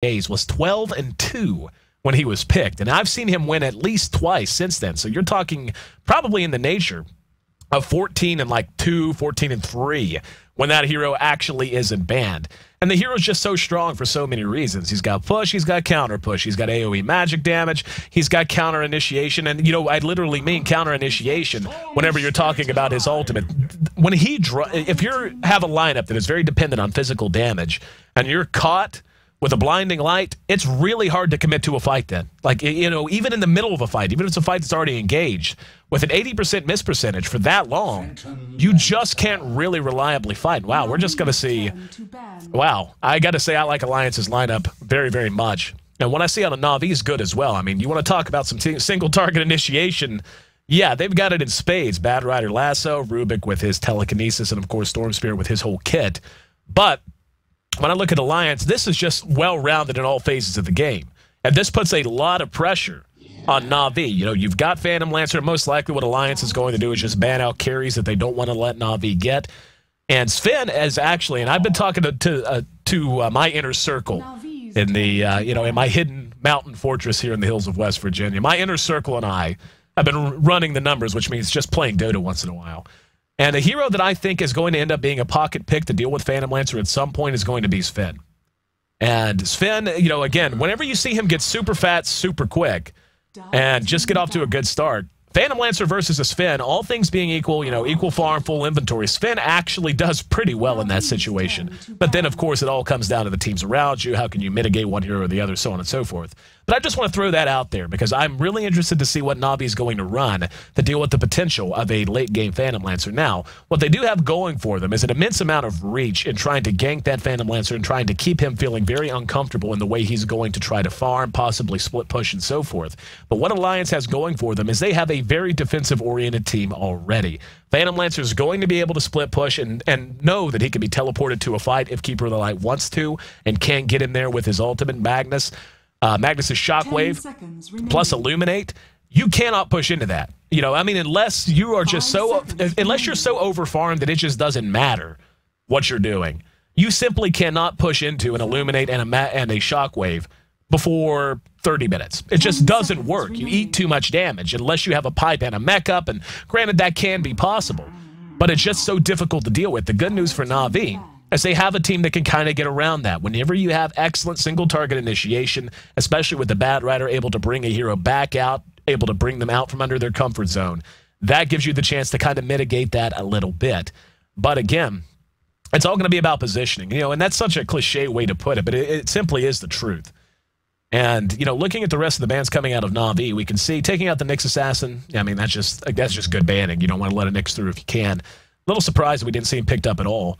days was 12-2 when he was picked. And I've seen him win at least twice since then. So you're talking probably in the nature of 14-2, 14-3 when that hero actually isn't banned. And the hero's just so strong for so many reasons. He's got push, he's got counter push, he's got AoE magic damage, he's got counter initiation, and I literally mean counter initiation whenever you're talking about his ultimate. When if you have a lineup that is very dependent on physical damage and you're caught with a blinding light, it's really hard to commit to a fight then. Like, even in the middle of a fight, even if it's a fight that's already engaged, with an 80% miss percentage for that long, you just can't really reliably fight. Wow, we're just going to see. Wow, I got to say I like Alliance's lineup very, very much. And when I see on a Na'Vi is good as well. I mean, you want to talk about some single target initiation. Yeah, they've got it in spades. Bad Rider Lasso, Rubik with his telekinesis, and of course Storm Spirit with his whole kit. But when I look at Alliance, this is just well-rounded in all phases of the game. And this puts a lot of pressure on Na'Vi. You've got Phantom Lancer. Most likely what Alliance is going to do is just ban out carries that they don't want to let Na'Vi get. And Sven is actually, and I've been talking to my inner circle in the, in my hidden mountain fortress here in the hills of West Virginia. My inner circle and I have been running the numbers, which means just playing Dota once in a while. And a hero that I think is going to end up being a pocket pick to deal with Phantom Lancer at some point is going to be Sven. And Sven, again, whenever you see him get super fat, super quick, and just get off to a good start, Phantom Lancer versus a Sven, all things being equal, equal farm, full inventory, Sven actually does pretty well in that situation. But then, of course, it all comes down to the teams around you. How can you mitigate one hero or the other, so on and so forth. But I just want to throw that out there because I'm really interested to see what Na'Vi is going to run to deal with the potential of a late-game Phantom Lancer. Now, what they do have going for them is an immense amount of reach in trying to gank that Phantom Lancer and trying to keep him feeling very uncomfortable in the way he's going to try to farm, possibly split push, and so forth. But what Alliance has going for them is they have a very defensive-oriented team already. Phantom Lancer is going to be able to split push and know that he can be teleported to a fight if Keeper of the Light wants to and can't get in there with his ultimate Magnus. Magnus's Shockwave plus Illuminate. You cannot push into that. Unless you are just unless you're so over-farmed that it just doesn't matter what you're doing. You simply cannot push into an Illuminate and a Shockwave before 30 minutes. It just doesn't work. You eat too much damage unless you have a pipe and a mech up, and granted that can be possible, but it's just so difficult to deal with. The good news for Na'Vi is they have a team that can kind of get around that. Whenever you have excellent single target initiation, especially with the Bad Rider able to bring a hero back out, able to bring them out from under their comfort zone, that gives you the chance to kind of mitigate that a little bit. But again, it's all going to be about positioning, and that's such a cliche way to put it, but it simply is the truth. And, looking at the rest of the bans coming out of Na'Vi, we can see taking out the Nyx Assassin. I mean, that's just good banning. You don't want to let a Nyx through if you can. A little surprised that we didn't see him picked up at all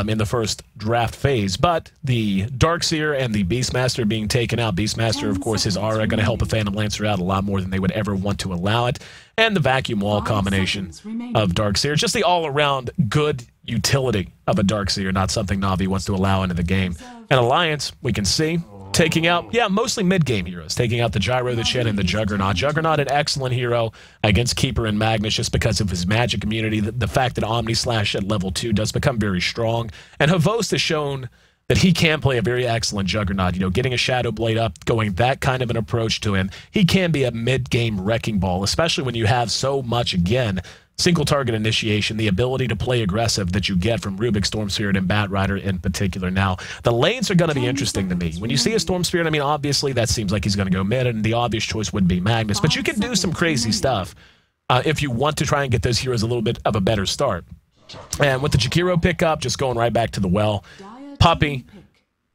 in the first draft phase. But the Darkseer and the Beastmaster being taken out. Beastmaster, of course, his aura going to help a Phantom Lancer out a lot more than they would ever want to allow it. And the Vacuum Wall combination of Darkseer. Just the all-around good utility of a Darkseer, not something Na'Vi wants to allow into the game. And Alliance, we can see, taking out, mostly mid-game heroes. Taking out the Gyro, the Chen, and the Juggernaut. Juggernaut, an excellent hero against Keeper and Magnus just because of his magic immunity. The fact that Omni Slash at level 2 does become very strong. And Havost has shown that he can play a very excellent Juggernaut. Getting a Shadow Blade up, going that kind of an approach to him. He can be a mid-game wrecking ball, especially when you have so much, again, single target initiation, the ability to play aggressive that you get from Rubik, Storm Spirit, and Bat Rider in particular. Now, the lanes are going to be interesting to me. When you see a Storm Spirit, obviously that seems like he's going to go mid, and the obvious choice would be Magnus. But you can do some crazy stuff if you want to try and get those heroes a little bit of a better start. And with the Jakiro pickup, just going right back to the well, Puppey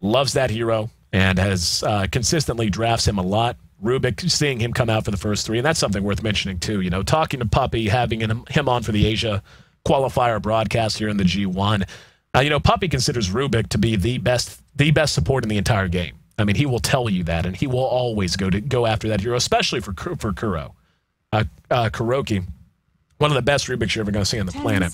loves that hero and has consistently drafts him a lot. Rubik, seeing him come out for the first 3, and that's something worth mentioning too. Talking to Puppey, having him on for the Asia qualifier broadcast here in the G1. Puppey considers Rubik to be the best support in the entire game. He will tell you that, and he will always go after that hero, especially for Kuro. Kuroki, one of the best Rubiks you're ever going to see on the planet.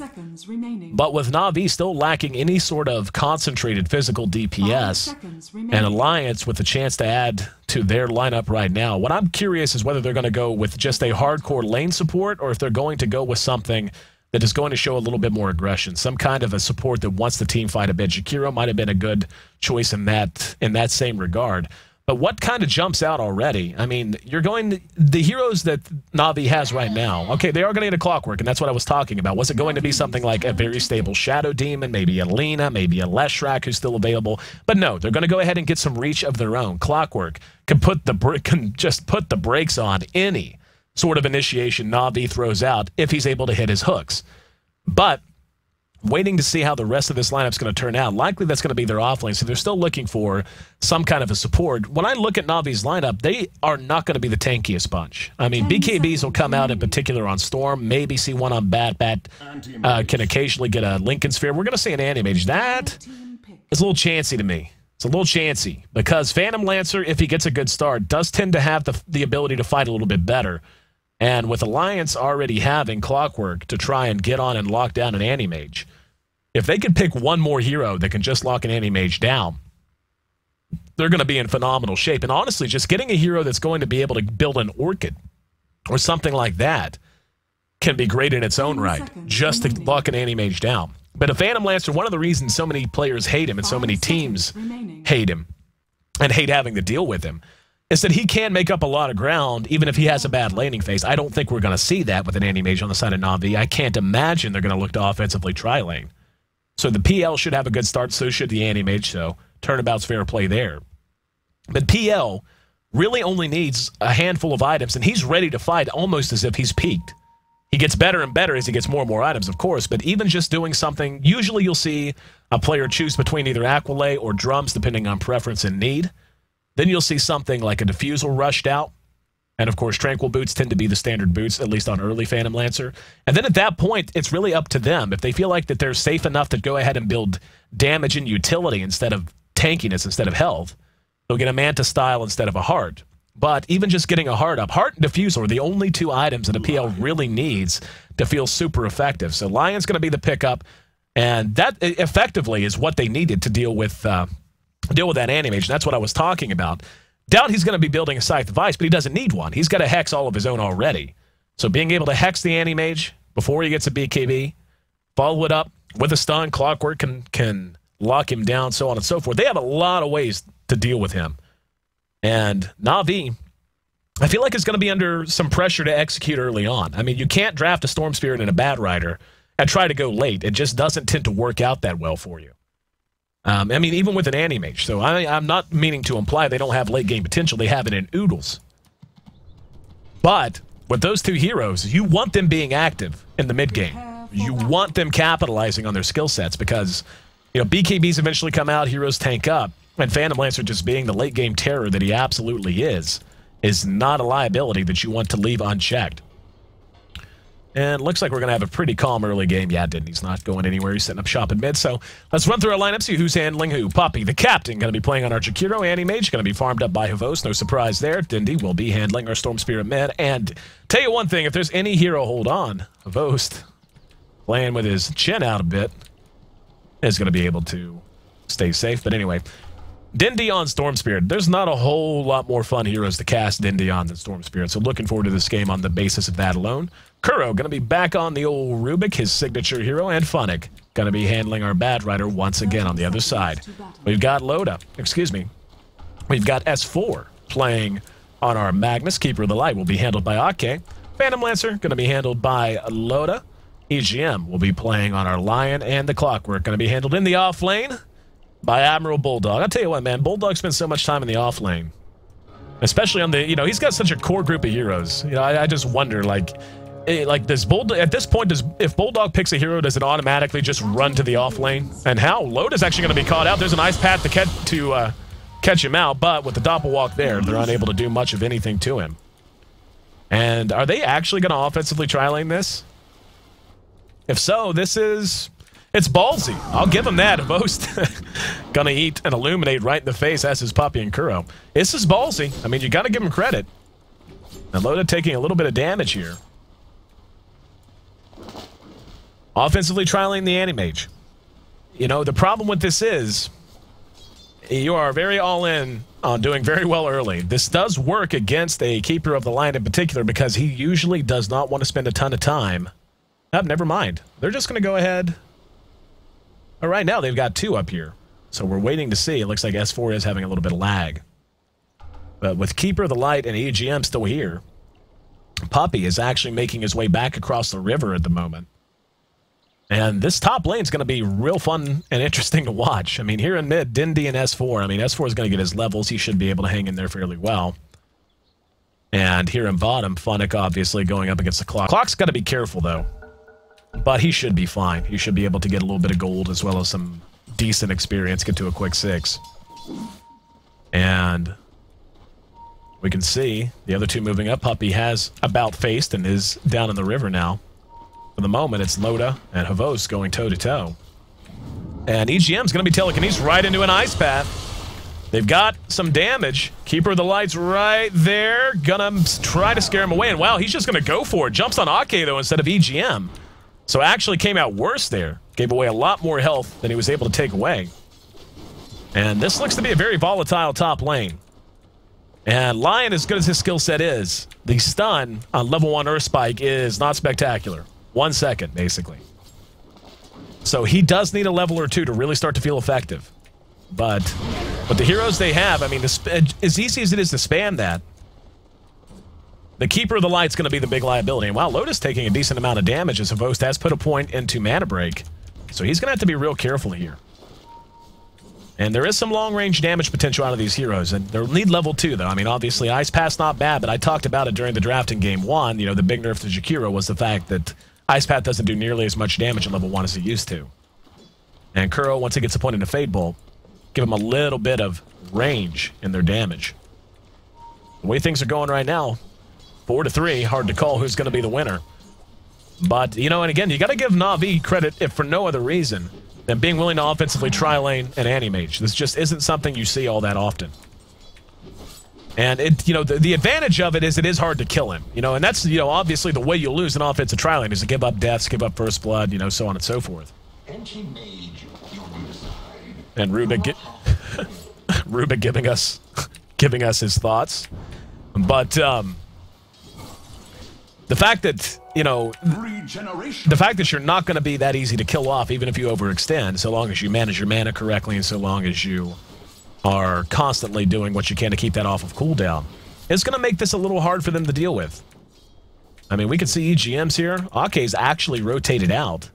But with Na'Vi still lacking any sort of concentrated physical DPS, and Alliance with the chance to add to their lineup right now, what I'm curious is whether they're going to go with just a hardcore lane support or if they're going to go with something that is going to show a little bit more aggression, some kind of a support that wants the team fight a bit. Jakiro might have been a good choice in that same regard. But what kind of jumps out already? I mean, the heroes that Na'Vi has right now, okay, they are going to get a Clockwork, and that's what I was talking about. Was it going to be something like a very stable Shadow Demon, maybe a Lena, maybe a Leshrac who's still available? But no, they're going to go ahead and get some reach of their own. Clockwork can just put the brakes on any sort of initiation Na'Vi throws out if he's able to hit his hooks. But waiting to see how the rest of this lineup's going to turn out. Likely that's going to be their offlane, so they're still looking for some kind of a support. When I look at Na'Vi's lineup, they are not going to be the tankiest bunch. I mean, BKBs will come out in particular on Storm, maybe see one on Bat. Can occasionally get a Lincoln Sphere. We're going to see an Anti-Mage. That is a little chancy to me. It's a little chancy because Phantom Lancer, if he gets a good start, does tend to have the ability to fight a little bit better. And with Alliance already having Clockwork to try and get on and lock down an Anti-Mage, if they can pick one more hero that can just lock an Anti-Mage down, they're going to be in phenomenal shape. And honestly, just getting a hero that's going to be able to build an Orchid or something like that can be great in its own right, just to lock an Anti-Mage down. But a Phantom Lancer, one of the reasons so many players hate him and so many teams hate him and hate having to deal with him is that he can make up a lot of ground even if he has a bad laning phase. I don't think we're going to see that with an Anti-Mage on the side of Na'Vi. I can't imagine they're going to look to offensively tri-lane. So the PL should have a good start, so should the Anti-Mage, so turnabout's fair play there. But PL really only needs a handful of items, and he's ready to fight almost as if he's peaked. He gets better and better as he gets more and more items, of course, but even just doing something, usually you'll see a player choose between either Aqualay or Drums, depending on preference and need. Then you'll see something like a Diffusal rushed out. And, of course, Tranquil Boots tend to be the standard boots, at least on early Phantom Lancer. And then at that point, it's really up to them. If they feel like that they're safe enough to go ahead and build damage and utility instead of tankiness, instead of health, they'll get a Manta style instead of a Heart. But even just getting a Heart up, Heart and Diffusal are the only two items that a PL really needs to feel super effective. So Lion's going to be the pickup, and that effectively is what they needed to deal with that Anti-Mage. That's what I was talking about. Doubt he's going to be building a Scythe of Ice, but he doesn't need one. He's got a Hex all of his own already. So being able to Hex the Anti-Mage before he gets a BKB, follow it up with a stun, Clockwork can lock him down, so on and so forth. They have a lot of ways to deal with him. And Na'Vi, I feel like is going to be under some pressure to execute early on. I mean, you can't draft a Storm Spirit and a Bat Rider and try to go late. It just doesn't tend to work out that well for you. I mean, even with an Anti-Mage. So I'm not meaning to imply they don't have late-game potential. They have it in oodles. But with those two heroes, you want them being active in the mid-game. You want them capitalizing on their skill sets because, you know, BKBs eventually come out, heroes tank up, and Phantom Lancer just being the late-game terror that he absolutely is not a liability that you want to leave unchecked. And it looks like we're going to have a pretty calm early game. Yeah, Dindy's not going anywhere. He's setting up shop in mid. So let's run through our lineup, see who's handling who. Puppy, the captain, going to be playing on our Jakiro. Anti-Mage going to be farmed up by Havos. No surprise there. Dindy will be handling our Storm Spirit mid. And tell you one thing, if there's any hero, hold on. Havos, playing with his chin out a bit, is going to be able to stay safe. But anyway, Dindy on Storm Spirit. There's not a whole lot more fun heroes to cast Dindy on than Storm Spirit. So looking forward to this game on the basis of that alone. Kuro going to be back on the old Rubik, his signature hero, and Funnick going to be handling our Bat Rider once again on the other side. We've got Loda, excuse me. We've got S4 playing on our Magnus. Keeper of the Light will be handled by Ake. Phantom Lancer going to be handled by Loda. EGM will be playing on our Lion, and the Clockwork going to be handled in the off lane by Admiral Bulldog. I'll tell you what, man, Bulldog spends so much time in the off lane. Especially on the, you know, he's got such a core group of heroes. You know, I just wonder, like does Bulldog, at this point, if Bulldog picks a hero, does it automatically just run to the off lane? And how? Loda's actually going to be caught out. There's a nice path to catch him out, but with the doppelwalk there, they're unable to do much of anything to him. And are they actually going to offensively tri-lane this? If so, it's ballsy. I'll give him that. Most gonna eat and illuminate right in the face as his Puppy and Kuro. This is ballsy. I mean, you gotta give him credit. And Loda taking a little bit of damage here. Offensively trialing the Anti-Mage. You know, the problem with this is you are very all-in on doing very well early. This does work against a Keeper of the Light in particular because he usually does not want to spend a ton of time Oh, never mind. They're just going to go ahead. All right, now they've got 2 up here. So we're waiting to see. It looks like S4 is having a little bit of lag. But with Keeper of the Light and EGM still here, Puppey is actually making his way back across the river at the moment. And this top lane is going to be real fun and interesting to watch. I mean, here in mid, Dindy and S4. I mean, S4 is going to get his levels. He should be able to hang in there fairly well. And here in bottom, Funnick obviously going up against the Clock. Clock's got to be careful, though. But he should be fine. He should be able to get a little bit of gold as well as some decent experience, get to a quick 6. And we can see the other 2 moving up. Puppey has about faced and is down in the river now. For the moment, it's Loda and Havos going toe-to-toe. And EGM's going to be telekinesis right into an ice path. They've got some damage. Keeper of the Light's right there. Gonna try to scare him away. And wow, he's just going to go for it. Jumps on Ake, though, instead of EGM. So actually came out worse there. Gave away a lot more health than he was able to take away. And this looks to be a very volatile top lane. And Lion, as good as his skill set is, the stun on level 1 Earth Spike is not spectacular. 1 second, basically. So he does need a level or 2 to really start to feel effective. But with the heroes they have, I mean, as easy as it is to spam that, the Keeper of the Light's going to be the big liability. And while Lotus taking a decent amount of damage as Havost has put a point into Mana Break, so he's going to have to be real careful here. And there is some long-range damage potential out of these heroes, and they'll need level 2, though. I mean, obviously, Ice Path's not bad, but I talked about it during the draft in Game 1. You know, the big nerf to Jakiro was the fact that Ice Path doesn't do nearly as much damage at level 1 as it used to. And Kuro, once he gets a point into Fade Bolt, give him a little bit of range in their damage. The way things are going right now, 4-3, hard to call who's going to be the winner. But, you know, and again, you got to give Na'Vi credit, if for no other reason, than being willing to offensively tri-lane and anti-mage. This just isn't something you see all that often. And, you know, the advantage of it is hard to kill him. You know, and that's, you know, obviously the way you lose an offensive tri-lane is to give up deaths, give up first blood, you know, so on and so forth. And Rubik, Rubik giving us his thoughts. But, the fact that, you know, the fact that you're not going to be that easy to kill off, even if you overextend, so long as you manage your mana correctly and so long as you are constantly doing what you can to keep that off of cooldown, it's going to make this a little hard for them to deal with. I mean, we can see EGMs here. Ake's actually rotated out.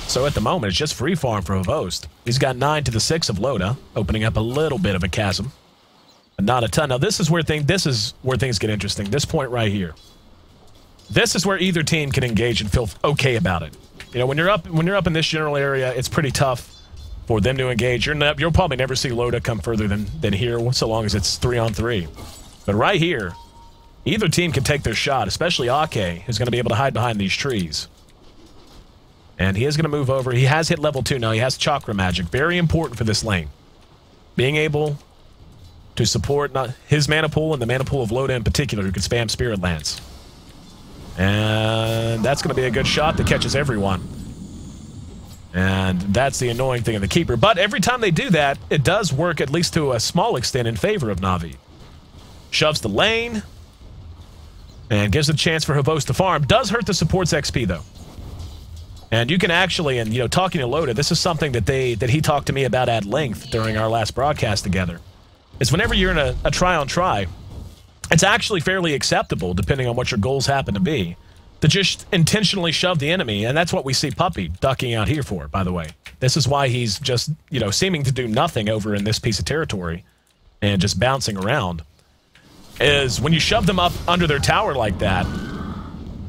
So at the moment, it's just free farm for Havost. He's got 9 to the 6 of Loda, opening up a little bit of a chasm. But not a ton. Now, this is where things get interesting. This point right here. This is where either team can engage and feel okay about it. You know, when you're up in this general area, it's pretty tough for them to engage. You'll probably never see Loda come further than here, so long as it's 3-on-3. But right here, either team can take their shot, especially Ake, who's going to be able to hide behind these trees. And he is going to move over. He has hit level 2 now. He has Chakra Magic. Very important for this lane. Being able to support his mana pool and the mana pool of Loda in particular, who can spam Spirit Lance. And that's going to be a good shot that catches everyone. And that's the annoying thing of the Keeper. But every time they do that, it does work, at least to a small extent, in favor of Na'Vi. Shoves the lane. And gives a chance for Havost to farm. Does hurt the support's XP, though. And you can actually, and you know, talking to Loda, this is something that he talked to me about at length during our last broadcast together, is whenever you're in a try-on-try, it's actually fairly acceptable, depending on what your goals happen to be, to just intentionally shove the enemy, and that's what we see Puppey ducking out here for, by the way. This is why he's just, you know, seeming to do nothing over in this piece of territory and just bouncing around, is when you shove them up under their tower like that,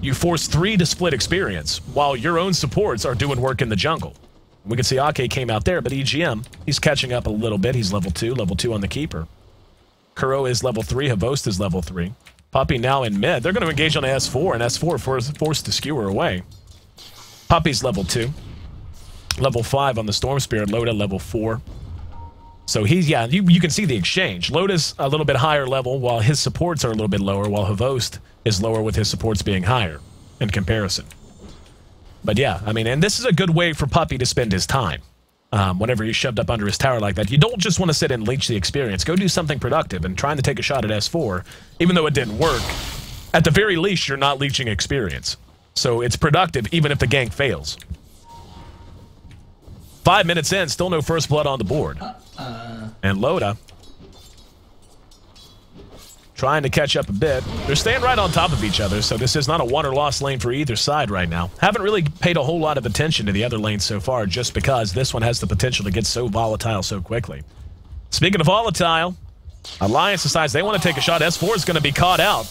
you force 3 to split experience, while your own supports are doing work in the jungle. We can see Ake came out there, but EGM, he's catching up a little bit. He's level 2 on the Keeper. Kuro is level 3, Havost is level 3. Puppey now in mid. They're going to engage on S4, and S4 forced to skewer away. Puppey's level 2. Level 5 on the Storm Spirit. Loda level 4. So he's, yeah, you can see the exchange. Loda's a little bit higher level, while his supports are a little bit lower, while Havost is lower with his supports being higher in comparison. But yeah, I mean, and this is a good way for Puppey to spend his time. Whenever he's shoved up under his tower like that. You don't just want to sit and leech the experience. Go do something productive, and trying to take a shot at S4, even though it didn't work, at the very least, you're not leeching experience. So it's productive even if the gank fails. 5 minutes in, still no first blood on the board. And Loda trying to catch up a bit. They're staying right on top of each other, so this is not a won or lost lane for either side right now. Haven't really paid a whole lot of attention to the other lanes so far, just because this one has the potential to get so volatile so quickly. Speaking of volatile, Alliance decides they want to take a shot. S4 is going to be caught out.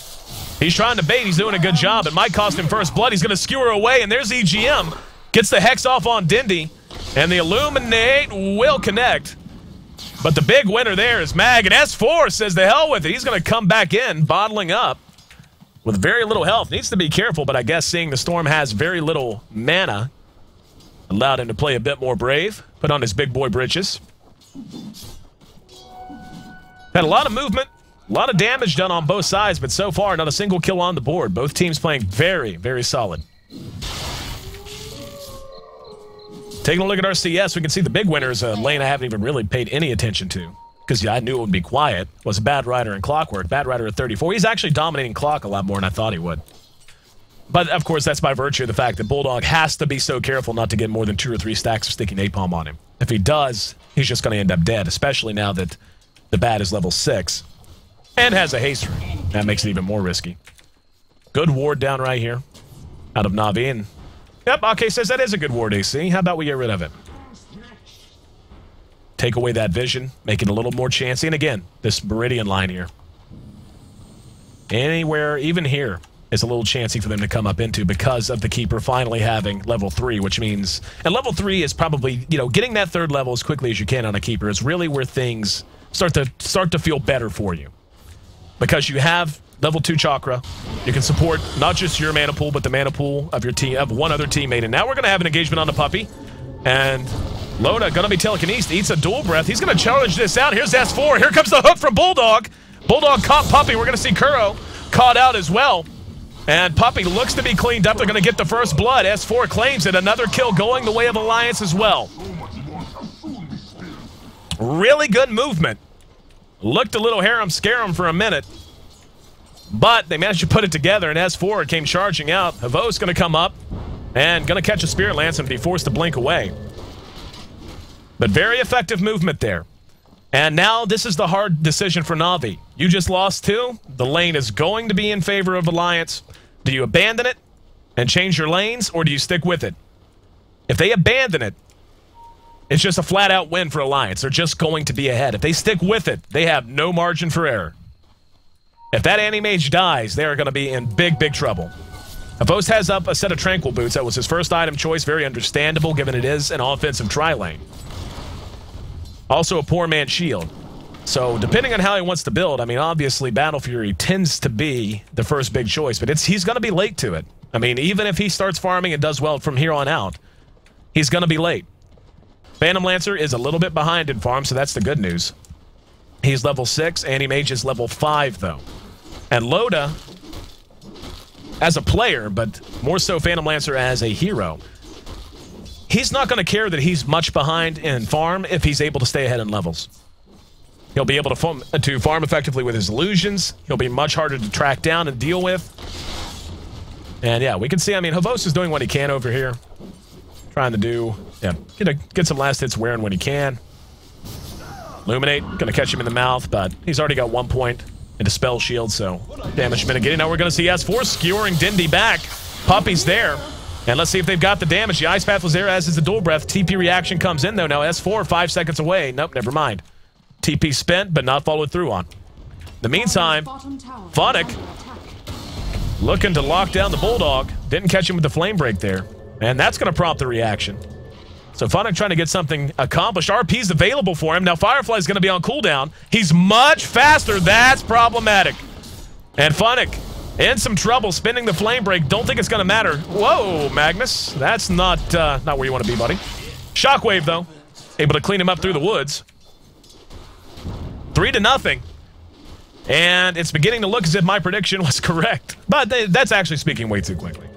He's trying to bait. He's doing a good job. It might cost him first blood. He's going to skewer away, and there's EGM. Gets the Hex off on Dindy, and the Illuminate will connect. But the big winner there is Mag, and S4 says the hell with it. He's going to come back in, bottling up with very little health. Needs to be careful, but I guess seeing the Storm has very little mana allowed him to play a bit more brave, put on his big boy britches. Had a lot of movement, a lot of damage done on both sides, but so far not a single kill on the board. Both teams playing very, very solid. Taking a look at our CS, we can see the big winners, a lane I haven't even really paid any attention to, because I knew it would be quiet, was Bad Rider and Clockwork. Bad Rider at 34. He's actually dominating Clock a lot more than I thought he would. But, of course, that's by virtue of the fact that Bulldog has to be so careful not to get more than 2 or 3 stacks of sticky napalm on him. If he does, he's just going to end up dead, especially now that the Bad is level 6 and has a haste ring. That makes it even more risky. Good ward down right here out of Na'Vi, and yep, AK says that is a good ward, AC. How about we get rid of it? Take away that vision, make it a little more chancy. And again, this Meridian line here. Anywhere, even here, is a little chancy for them to come up into because of the Keeper finally having level 3, which means... And level 3 is probably, you know, getting that 3rd level as quickly as you can on a Keeper is really where things start to feel better for you. Because you have level 2 chakra, you can support not just your mana pool, but the mana pool of your team, of one other teammate. And now we're going to have an engagement on the puppy. And Loda going to be telekinesed, eats a dual breath. He's going to challenge this out. Here's S4. Here comes the hook from Bulldog. Bulldog caught Puppy. We're going to see Kuro caught out as well. And Puppy looks to be cleaned up. They're going to get the first blood. S4 claims it. Another kill going the way of Alliance as well. Really good movement. Looked a little harem-scarum for a minute. But they managed to put it together, and S4 came charging out. Havo's going to come up and going to catch a Spirit Lance and be forced to blink away. But very effective movement there. And now this is the hard decision for Na'Vi. You just lost 2. The lane is going to be in favor of Alliance. Do you abandon it and change your lanes, or do you stick with it? If they abandon it, it's just a flat-out win for Alliance. They're just going to be ahead. If they stick with it, they have no margin for error. If that Anti-Mage dies, they are going to be in big, big trouble. Avos has up a set of Tranquil Boots. That was his first item choice. Very understandable, given it is an offensive tri-lane. Also a poor man's shield. So, depending on how he wants to build, I mean, obviously, Battle Fury tends to be the first big choice, but he's going to be late to it. I mean, even if he starts farming and does well from here on out, he's going to be late. Phantom Lancer is a little bit behind in farm, so that's the good news. He's level 6. Anti-Mage is level 5, though. And Loda, as a player, but more so Phantom Lancer as a hero, he's not going to care that he's much behind in farm if he's able to stay ahead in levels. He'll be able to farm effectively with his illusions. He'll be much harder to track down and deal with. And yeah, we can see, I mean, Havos is doing what he can over here. Trying to do, yeah, get some last hits wearing when he can. Illuminate, gonna catch him in the mouth, but he's already got 1 point into Spell Shield, so damage mitigating. Now we're gonna see S4 skewering Dindy back. Puppy's there. And let's see if they've got the damage. The Ice Path was there, as is the Dual Breath. TP reaction comes in, though. Now S4, 5 seconds away. Nope, never mind. TP spent, but not followed through on. In the meantime, Phonic looking to lock down the Bulldog. Didn't catch him with the Flame Break there. And that's going to prompt the reaction. So Phonic trying to get something accomplished. RP's available for him. Now Firefly's going to be on cooldown. He's much faster. That's problematic. And Phonic in some trouble, spinning the Flame Break. Don't think it's going to matter. Whoa, Magnus. That's not where you want to be, buddy. Shockwave, though. Able to clean him up through the woods. 3-0. And it's beginning to look as if my prediction was correct. But that's actually speaking way too quickly.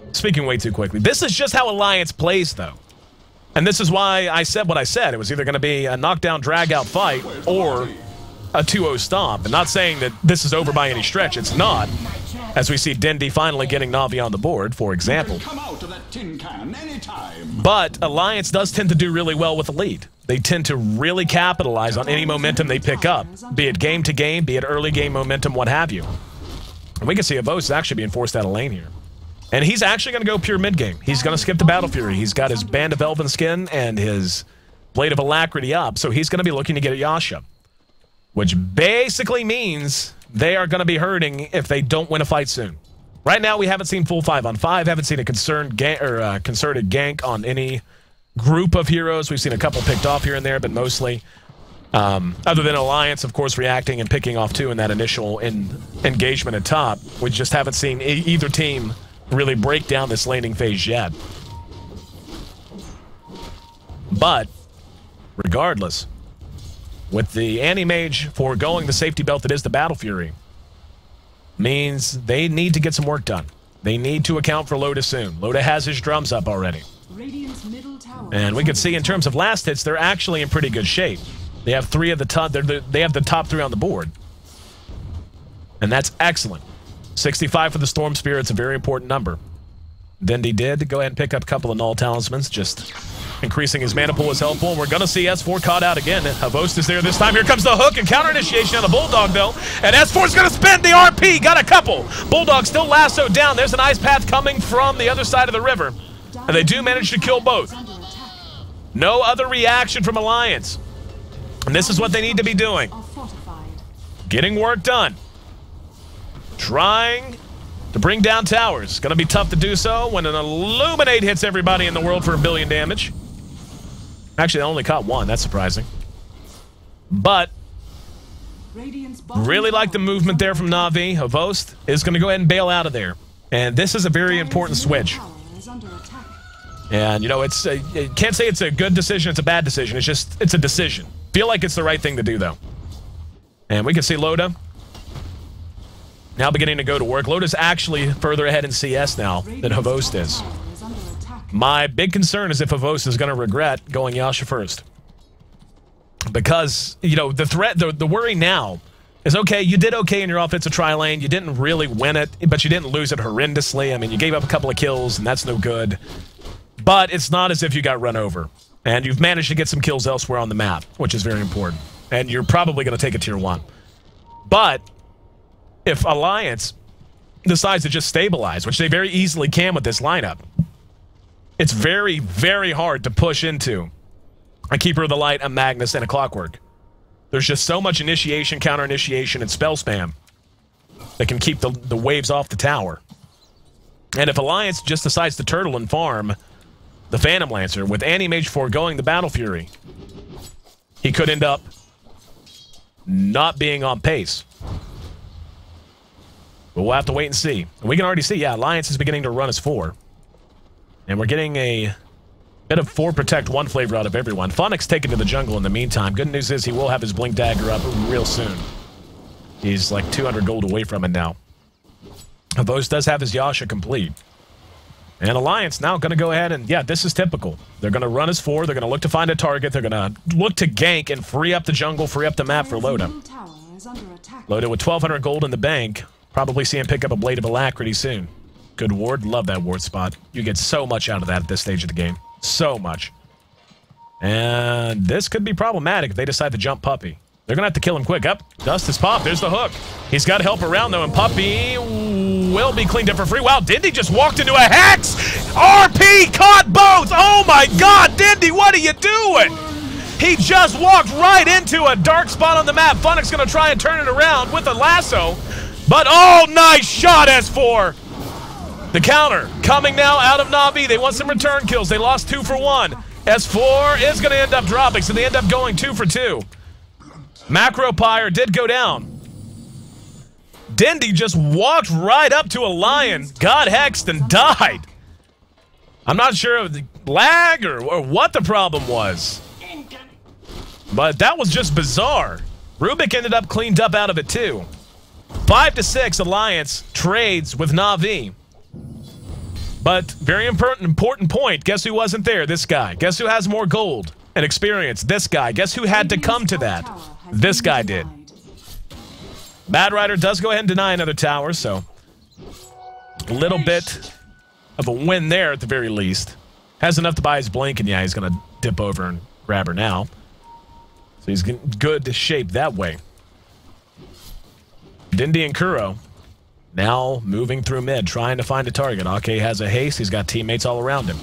This is just how Alliance plays, though. And this is why I said what I said. It was either going to be a knockdown, drag-out fight or a 2-0 stomp. I'm not saying that this is over by any stretch. It's not. As we see Dindy finally getting Na'Vi on the board, for example. But Alliance does tend to do really well with the lead. They tend to really capitalize on any momentum they pick up, be it game to game, be it early game momentum, what have you. And we can see Avos is actually being forced out of lane here. And he's actually going to go pure mid game. He's going to skip the Battle Fury. He's got his Band of Elven Skin and his Blade of Alacrity up, so he's going to be looking to get a Yasha. Which basically means they are going to be hurting if they don't win a fight soon. Right now, we haven't seen full 5-on-5, haven't seen a concerted gank on any group of heroes. We've seen a couple picked off here and there, but mostly, other than Alliance, of course, reacting and picking off two in that initial engagement at top, we just haven't seen either team really break down this laning phase yet. But, regardless, with the Anti-Mage foregoing the safety belt that is the Battle Fury, means they need to get some work done. They need to account for Loda soon. Loda has his drums up already. And we can see in terms of last hits, they're actually in pretty good shape. They have three of the top. They have the top three on the board, and that's excellent. 65 for the Storm Spirit's a very important number. Dindy did go ahead and pick up a couple of Null Talismans, just increasing his mana pool is helpful, and we're going to see S4 caught out again. Havost is there this time. Here comes the hook and counter initiation on the Bulldog, though. And S4 is going to spend the RP. Got a couple. Bulldog still lassoed down. There's an ice path coming from the other side of the river. And they do manage to kill both. No other reaction from Alliance. And this is what they need to be doing. Getting work done. Trying to bring down towers. Going to be tough to do so when an Illuminate hits everybody in the world for 1 billion damage. Actually, they only caught one. That's surprising. But really like the movement there from Na'Vi. Havost is going to go ahead and bail out of there. And this is a very important switch. And, you know, it's can't say it's a good decision, it's a bad decision. It's a decision. Feel like it's the right thing to do, though. And we can see Loda now beginning to go to work. Loda's actually further ahead in CS now than Havost is. My big concern is if Havost is going to regret going Yasha first. Because, you know, the threat, the worry now is, okay, you did okay in your offensive tri-lane. You didn't really win it, but you didn't lose it horrendously. I mean, you gave up a couple of kills, and that's no good. But it's not as if you got run over. And you've managed to get some kills elsewhere on the map, which is very important. And you're probably going to take a tier 1. But if Alliance decides to just stabilize, which they very easily can with this lineup, it's very, very hard to push into a Keeper of the Light, a Magnus, and a Clockwork. There's just so much initiation, counter-initiation, and spell spam that can keep the waves off the tower. And if Alliance just decides to turtle and farm the Phantom Lancer, with Anti-Mage foregoing the Battle Fury, he could end up not being on pace. But we'll have to wait and see. And we can already see, yeah, Alliance is beginning to run as 4. And we're getting a bit of 4 Protect 1 flavor out of everyone. Phonics taken to the jungle in the meantime. Good news is he will have his Blink Dagger up real soon. He's like 200 gold away from it now. Havost does have his Yasha complete. And Alliance now going to go ahead and, yeah, this is typical. They're going to run as 4. They're going to look to find a target. They're going to look to gank and free up the jungle, free up the map for Loda. Loda with 1,200 gold in the bank. Probably see him pick up a Blade of Alacrity soon. Good ward. Love that ward spot. You get so much out of that at this stage of the game. So much. And this could be problematic if they decide to jump Puppy. They're going to have to kill him quick. Up. Dust is popped. There's the hook. He's got to help around, though, and Puppy will be cleaned up for free. Wow, Dindy just walked into a Hex! RP caught both! Oh, my God, Dindy, what are you doing? He just walked right into a dark spot on the map. Funnick's going to try and turn it around with a lasso. But, oh, nice shot, S4. The counter coming now out of Na'Vi. They want some return kills. They lost 2 for 1. S4 is going to end up dropping, so they end up going 2 for 2. Macropyre did go down. Dindy just walked right up to a lion, got hexed, and died. I'm not sure of the lag or what the problem was. But that was just bizarre. Rubik ended up cleaned up out of it too. 5-6 Alliance trades with Na'Vi. But very important point. Guess who wasn't there? This guy. Guess who has more gold and experience? This guy. Guess who had to come to that? This guy did. Bad Rider does go ahead and deny another tower, so little bit of a win there at the very least. Has enough to buy his blink, and yeah, he's going to dip over and grab her now. So he's in good shape that way. Dindy and Kuro now moving through mid, trying to find a target. Ake has a haste. He's got teammates all around him.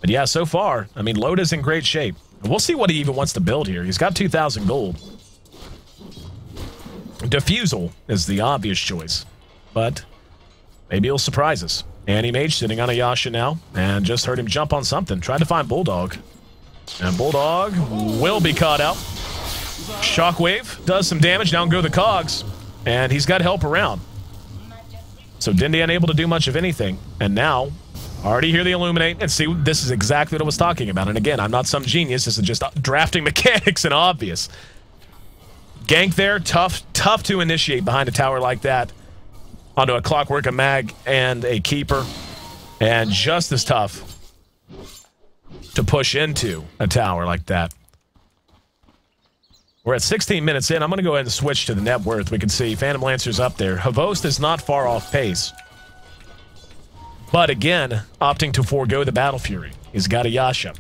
But yeah, so far, I mean, Loda's in great shape. We'll see what he even wants to build here. He's got 2,000 gold. Diffusal is the obvious choice, but maybe he'll surprise us. Anti-Mage sitting on a Yasha now, and just heard him jump on something. Tried to find Bulldog. And Bulldog will be caught out. Shockwave does some damage. Down go the cogs. And he's got help around. So Dindy unable to do much of anything. And now, already hear the Illuminate. And see, this is exactly what I was talking about. And again, I'm not some genius. This is just drafting mechanics and obvious. Gank there. Tough to initiate behind a tower like that. Onto a Clockwork, a Mag, and a Keeper. And just as tough to push into a tower like that. We're at 16 minutes in. I'm going to go ahead and switch to the net worth. We can see Phantom Lancer's up there. Havost is not far off pace. But again, opting to forego the Battle Fury. He's got a Yasha.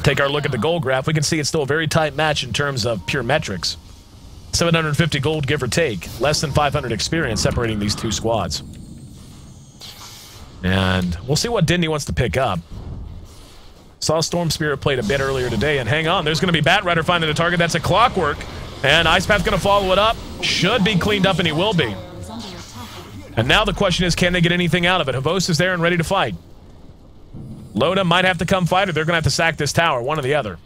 Take our look at the gold graph. We can see it's still a very tight match in terms of pure metrics. 750 gold, give or take. Less than 500 experience separating these two squads. And we'll see what Dindy wants to pick up. Saw Storm Spirit played a bit earlier today, and hang on, there's going to be Bat Rider finding a target. That's a Clockwork, and Ice Path's going to follow it up. Should be cleaned up, and he will be. And now the question is, can they get anything out of it? Havost is there and ready to fight. Loda might have to come fight, or they're going to have to sack this tower, one or the other.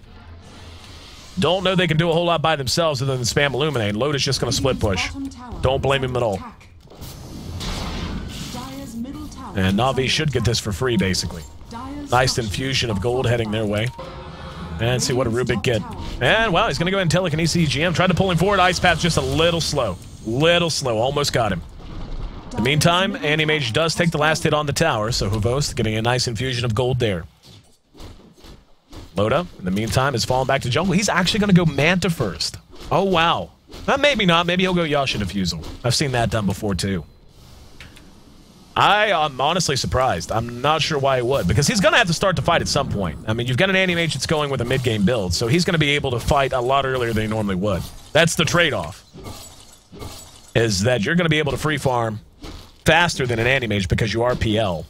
Don't know they can do a whole lot by themselves other than spam Illuminate. Loda's just going to split push. Don't blame him at all. And Na'Vi should get this for free, basically. Nice infusion of gold heading their way. And see what a Rubik get. And, wow, he's going to go ahead and telekinesis GM. Tried to pull him forward. Ice Path's just a little slow. Little slow. Almost got him. In the meantime, Anti-Mage does take the last hit on the tower, so Havost getting a nice infusion of gold there. Loda, in the meantime, is falling back to jungle. He's actually going to go Manta first. Oh, wow. Maybe not. Maybe he'll go Yasha Diffusal. I've seen that done before, too. I am honestly surprised. I'm not sure why he would, because he's going to have to start the fight at some point. I mean, you've got an Anti-Mage that's going with a mid-game build, so he's going to be able to fight a lot earlier than he normally would. That's the trade-off, is that you're going to be able to free farm faster than an Anti-Mage because you are PL.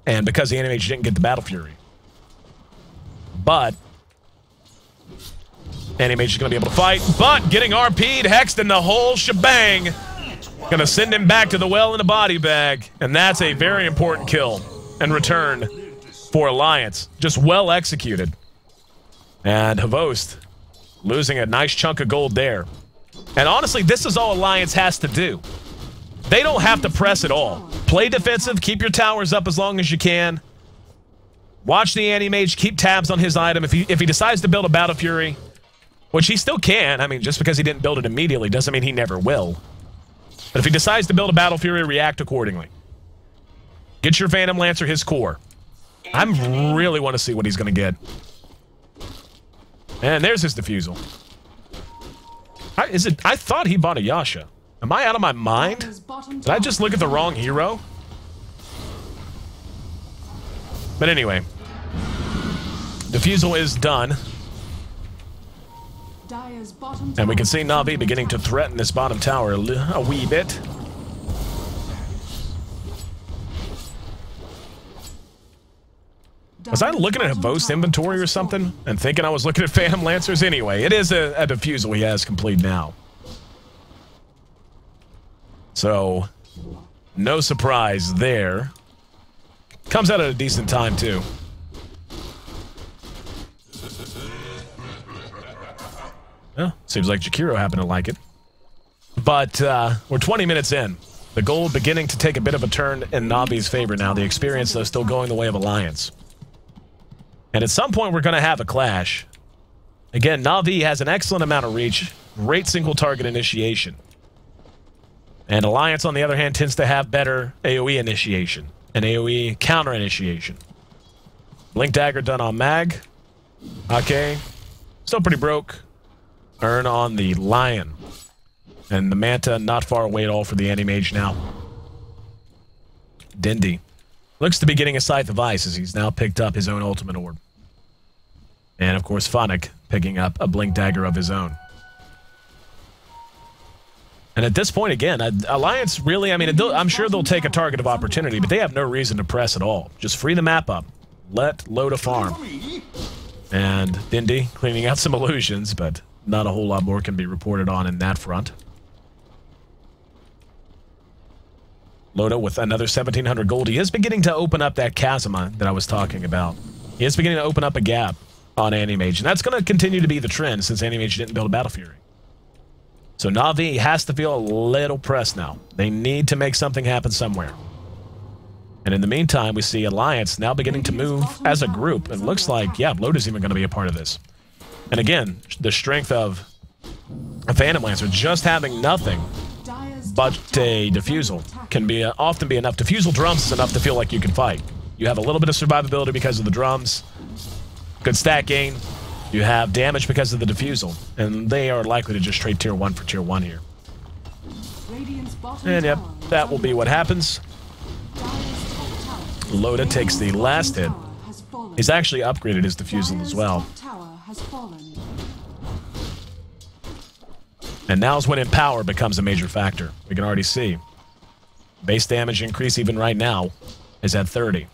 And because the Anti-Mage didn't get the Battle Fury. But Anti-Mage is going to be able to fight, but getting RP'd, hexed, and the whole shebang. Gonna send him back to the well in a body bag, and that's a very important kill and return for Alliance. Just well executed. And Havost losing a nice chunk of gold there. And honestly, this is all Alliance has to do. They don't have to press at all. Play defensive, keep your towers up as long as you can. Watch the Anti-Mage, keep tabs on his item. If he decides to build a Battle Fury, which he still can, I mean, just because he didn't build it immediately doesn't mean he never will. But if he decides to build a Battle Fury, react accordingly. Get your Phantom Lancer his core. I really want to see what he's going to get. And there's his Diffusal. I thought he bought a Yasha. Am I out of my mind? Did I just look at the wrong hero? But anyway. Diffusal is done. And we can see Na'Vi beginning to threaten this bottom tower a wee bit. Was I looking at Havost's inventory or something? And thinking I was looking at Phantom Lancers? Anyway, it is a Diffusal he has complete now. So, no surprise there. Comes out at a decent time, too. Well, seems like Jakiro happened to like it. But we're 20 minutes in. The gold beginning to take a bit of a turn in Na'Vi's favor now. The experience, though, still going the way of Alliance. And at some point, we're going to have a clash. Again, Na'Vi has an excellent amount of reach. Great single target initiation. And Alliance, on the other hand, tends to have better AoE initiation. And AoE counter initiation. Blink Dagger done on Mag. Okay. Still pretty broke. Earn on the Lion. And the Manta not far away at all for the Anti-Mage now. Dindy looks to be getting a Scythe of Ice as he's now picked up his own Ultimate Orb. And, of course, Phonic picking up a Blink Dagger of his own. And at this point, again, Alliance really, I mean, I'm sure they'll take a target of opportunity, but they have no reason to press at all. Just free the map up. Let Loda farm. And Dindy cleaning out some illusions, but not a whole lot more can be reported on in that front. Loda with another 1,700 gold. He is beginning to open up that chasm that I was talking about. He is beginning to open up a gap on Anti-Mage, and that's going to continue to be the trend since Anti-Mage didn't build a Battle Fury. So Na'Vi has to feel a little pressed now. They need to make something happen somewhere. And in the meantime, we see Alliance now beginning to move as a group. It looks like, yeah, Loda's even going to be a part of this. And again, the strength of a Phantom Lancer just having nothing but a Diffusal can be often be enough. Diffusal drums is enough to feel like you can fight. You have a little bit of survivability because of the drums. Good stat gain. You have damage because of the Diffusal. And they are likely to just trade tier 1 for tier 1 here. And yep, that will be what happens. Loda takes the last hit. He's actually upgraded his Diffusal as well. And now's when Empower becomes a major factor. We can already see. Base damage increase even right now is at 30.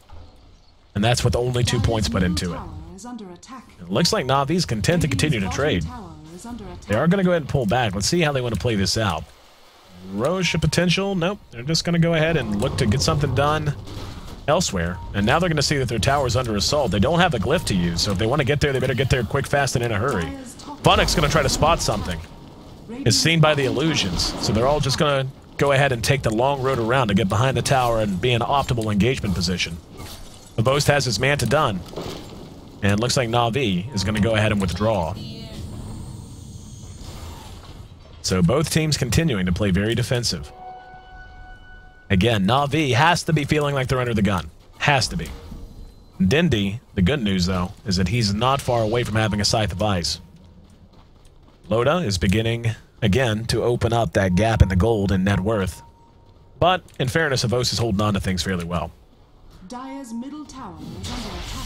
And that's with only 2 points put into it. It looks like Na'Vi's content to continue to trade. They are going to go ahead and pull back. Let's see how they want to play this out. Roche potential? Nope. They're just going to go ahead and look to get something done elsewhere. And now they're going to see that their tower's under assault. They don't have a glyph to use, so if they want to get there, they better get there quick, fast, and in a hurry. Phonic's going to try to spot something. It's seen by the illusions, so they're all just going to go ahead and take the long road around to get behind the tower and be in optimal engagement position. Vavost has his Manta done, and looks like Na'Vi is going to go ahead and withdraw. So both teams continuing to play very defensive. Again, Na'Vi has to be feeling like they're under the gun. Has to be. Dindy, the good news, though, is that he's not far away from having a Scythe of Ice. Loda is beginning, again, to open up that gap in the gold and net worth. But, in fairness, Avos is holding on to things fairly well. Dire's middle tower is under attack.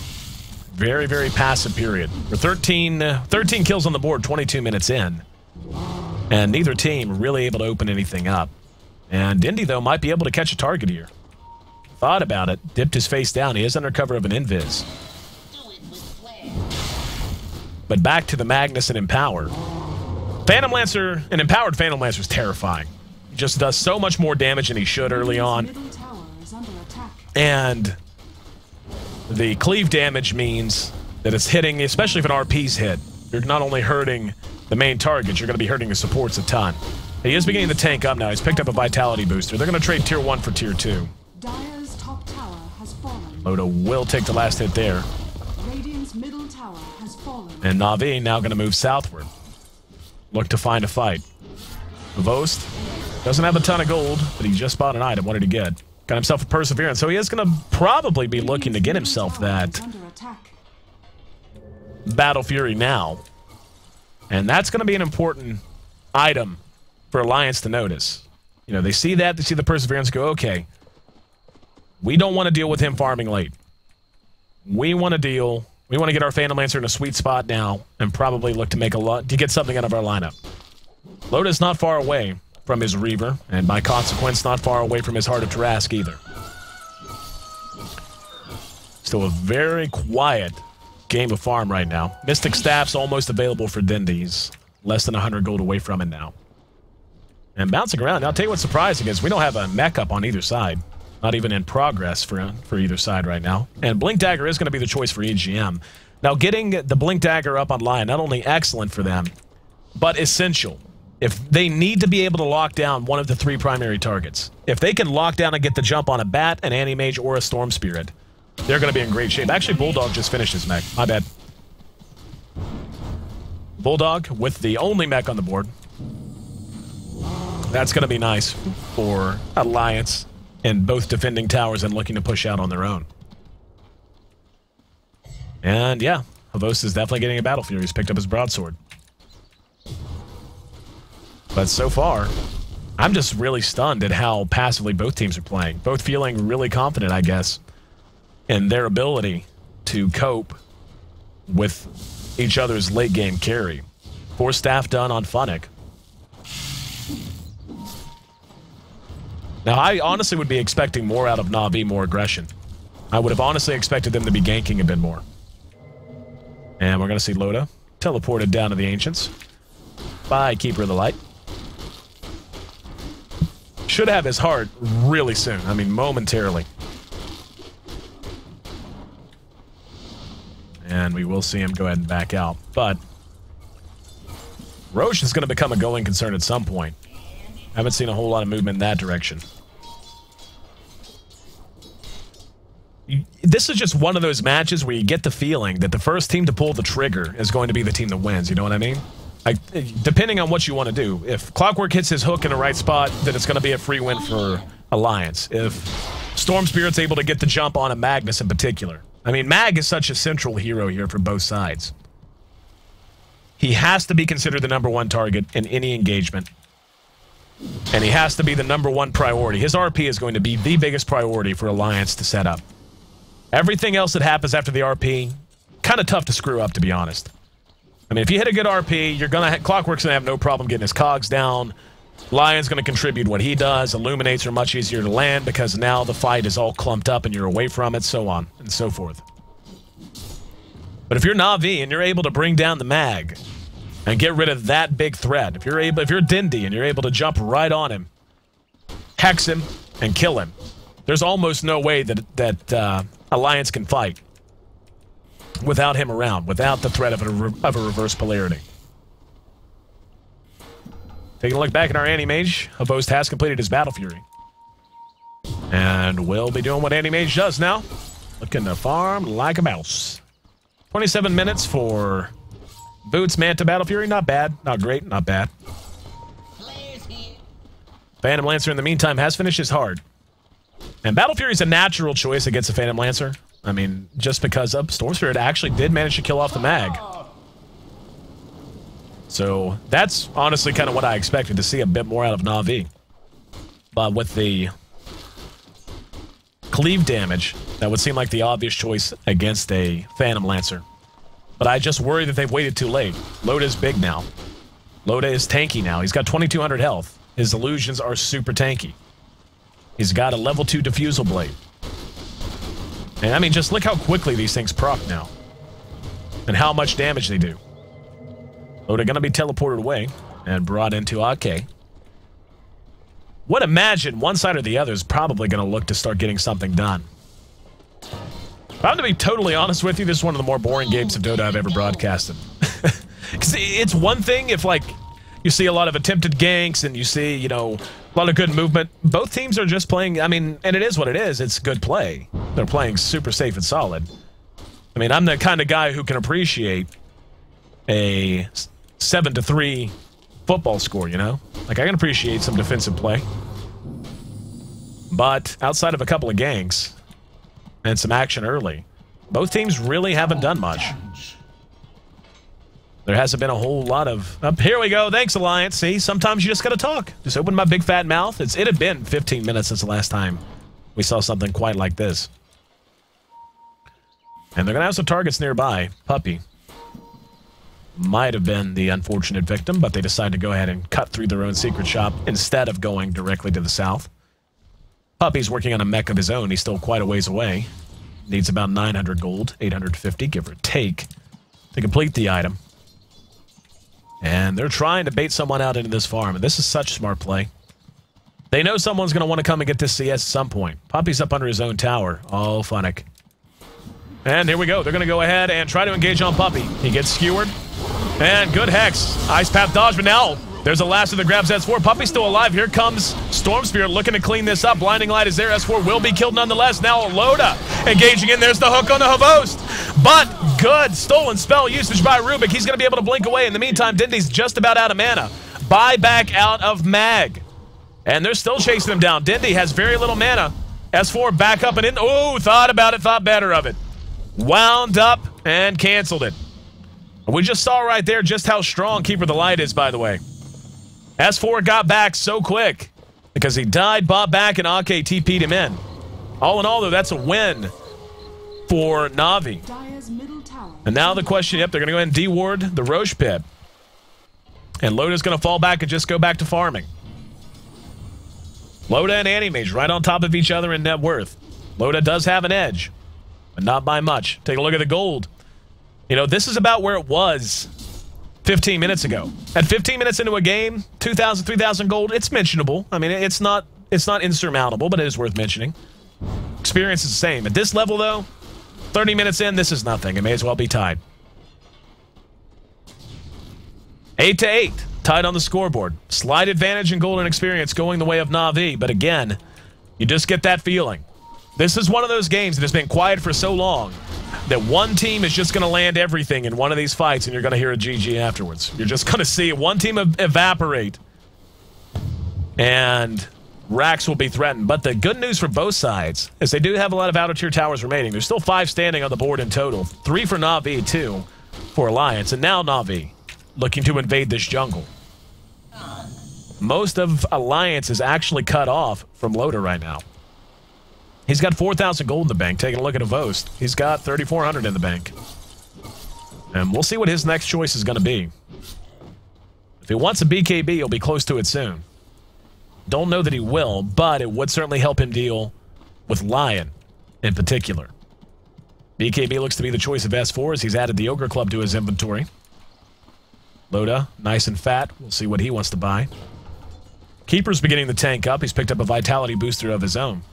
Very, very passive period. We're 13 kills on the board, 22 minutes in. And neither team really able to open anything up. And Dindy, though, might be able to catch a target here. Thought about it, dipped his face down. He is under cover of an Invis. But back to the Magnus and Empower. Phantom Lancer, an empowered Phantom Lancer is terrifying. He just does so much more damage than he should early on. And the cleave damage means that it's hitting, especially if an RP's hit. You're not only hurting the main target, you're going to be hurting the supports a ton. He is beginning to tank up now. He's picked up a Vitality booster. They're going to trade tier 1 for tier 2. Dire's top tower has fallen. Loda will take the last hit there. Radiant's middle tower has fallen. And Na'Vi now going to move southward. Look to find a fight. Vost doesn't have a ton of gold, but he just bought an item. What did he get? Got himself a Perseverance, so he is going to probably be looking to get himself that Battle Fury now. And that's going to be an important item for Alliance to notice. You know, they see that, they see the Perseverance, go, okay, we don't want to deal with him farming late. We want to get our Phantom Lancer in a sweet spot now and probably look to make to get something out of our lineup. Loda's not far away from his Reaver, and by consequence, not far away from his Heart of Tarrasque either. Still a very quiet game of farm right now. Mystic Staff's almost available for Dindy's. Less than 100 gold away from it now. And bouncing around. Now, I'll tell you what's surprising is we don't have a mech up on either side. Not even in progress for either side right now. And Blink Dagger is going to be the choice for EGM. Now, getting the Blink Dagger up online, not only excellent for them, but essential. If they need to be able to lock down one of the 3 primary targets, if they can lock down and get the jump on a Bat, an Anti-Mage, or a Storm Spirit, they're going to be in great shape. Actually, Bulldog just finished his mech. My bad. Bulldog with the only mech on the board. That's going to be nice for Alliance and both defending towers and looking to push out on their own. And yeah, Havos is definitely getting a Battle Fury. He's picked up his broadsword. But so far, I'm just really stunned at how passively both teams are playing. Both feeling really confident, I guess, in their ability to cope with each other's late game carry. 4 staff done on Funnick. Now, I honestly would be expecting more out of Na'Vi, more aggression. I would have honestly expected them to be ganking a bit more. And we're going to see Loda teleported down to the Ancients by Keeper of the Light. Should have his heart really soon. I mean, momentarily. And we will see him go ahead and back out. But Roche is going to become a going concern at some point. I haven't seen a whole lot of movement in that direction. This is just one of those matches where you get the feeling that the first team to pull the trigger is going to be the team that wins. You know what I mean? Like, depending on what you want to do. If Clockwork hits his hook in the right spot, then it's going to be a free win for Alliance. If Storm Spirit's able to get the jump on a Magnus in particular. I mean, Mag is such a central hero here for both sides. He has to be considered the #1 target in any engagement. And he has to be the #1 priority. His RP is going to be the biggest priority for Alliance to set up. Everything else that happens after the RP, kind of tough to screw up, to be honest. I mean, if you hit a good RP, you're gonna Clockwork's gonna have no problem getting his cogs down. Lion's gonna contribute what he does. Illuminates are much easier to land because now the fight is all clumped up and you're away from it, so on and so forth. But if you're Na'Vi and you're able to bring down the Mag and get rid of that big threat, if you're Dindy and you're able to jump right on him, hex him, and kill him, there's almost no way that Alliance can fight without him around, without the threat of a reverse polarity. Taking a look back at our Anti-Mage, Host has completed his Battle Fury. And we'll be doing what Anti-Mage does now. Looking to farm like a mouse. 27 minutes for Boots, Manta, Battle Fury. Not bad. Not great. Not bad. Phantom Lancer, in the meantime, has finished his hard. And Battle Fury is a natural choice against a Phantom Lancer. I mean, just because Storm Spirit actually did manage to kill off the Mag. So that's honestly kind of what I expected to see a bit more out of Na'Vi. But with the cleave damage, that would seem like the obvious choice against a Phantom Lancer. But I just worry that they've waited too late. Loda is big now. Loda is tanky now. He's got 2200 health. His illusions are super tanky. He's got a level 2 Diffusal Blade. And I mean, just look how quickly these things proc now. And how much damage they do. Loda gonna be teleported away and brought into AK. Would imagine one side or the other is probably gonna look to start getting something done. If I'm to be totally honest with you, this is one of the more boring games of Dota I've ever broadcasted. Because it's one thing if, like, you see a lot of attempted ganks and you see, you know, a lot of good movement. Both teams are just playing, I mean, and it is what it is. It's good play. They're playing super safe and solid. I mean, I'm the kind of guy who can appreciate a 7-3 football score, you know? Like, I can appreciate some defensive play. But outside of a couple of ganks and some action early, both teams really haven't done much. There hasn't been a whole lot of... here we go. Thanks, Alliance. See, sometimes you just gotta talk. Just open my big fat mouth. It had been 15 minutes since the last time we saw something quite like this. And they're gonna have some targets nearby. Puppy might have been the unfortunate victim, but they decided to go ahead and cut through their own secret shop instead of going directly to the south. Puppy's working on a mech of his own. He's still quite a ways away. Needs about 900 gold, 850, give or take, to complete the item. And they're trying to bait someone out into this farm, and this is such smart play. They know someone's going to want to come and get this CS at some point. Puppy's up under his own tower. Oh, Funnick. And here we go. They're going to go ahead and try to engage on Puppy. He gets skewered. And good hex. Ice Path dodge, but now there's a Lasso that grabs S4. Puppy's still alive. Here comes Storm Spirit looking to clean this up. Blinding Light is there. S4 will be killed nonetheless. Now Loda engaging in. There's the hook on the Host. But good stolen spell usage by Rubik. He's going to be able to blink away. In the meantime, Dindy's just about out of mana. Buy back out of Mag. And they're still chasing him down. Dindy has very little mana. S4 back up and in. Oh, thought about it, thought better of it. Wound up and canceled it. We just saw right there just how strong Keeper of the Light is, by the way. S4 got back so quick because he died, bought back, and Ake TP'd him in. All in all, though, that's a win for Na'Vi. Dire's middle tower. And now the question, yep, they're going to go ahead and de-ward the Roche pit. And Loda's going to fall back and just go back to farming. Loda and Animage right on top of each other in net worth. Loda does have an edge, but not by much. Take a look at the gold. You know, this is about where it was 15 minutes ago. At 15 minutes into a game, 2,000, 3,000 gold, it's mentionable. I mean, it's not insurmountable, but it is worth mentioning. Experience is the same. At this level, though, 30 minutes in, this is nothing. It may as well be tied. 8-8, tied on the scoreboard. Slight advantage in gold and experience going the way of Na'Vi, but again, you just get that feeling. This is one of those games that has been quiet for so long that one team is just going to land everything in one of these fights, and you're going to hear a GG afterwards. You're just going to see one team evaporate, and racks will be threatened. But the good news for both sides is they do have a lot of outer-tier towers remaining. There's still 5 standing on the board in total. 3 for Na'Vi, 2 for Alliance, and now Na'Vi looking to invade this jungle. Most of Alliance is actually cut off from Loda right now. He's got 4,000 gold in the bank. Taking a look at Avost, he's got 3,400 in the bank. And we'll see what his next choice is going to be. If he wants a BKB, he'll be close to it soon. Don't know that he will, but it would certainly help him deal with Lion in particular. BKB looks to be the choice of S4 as he's added the Ogre Club to his inventory. Loda, nice and fat. We'll see what he wants to buy. Keeper's beginning to tank up. He's picked up a vitality booster of his own.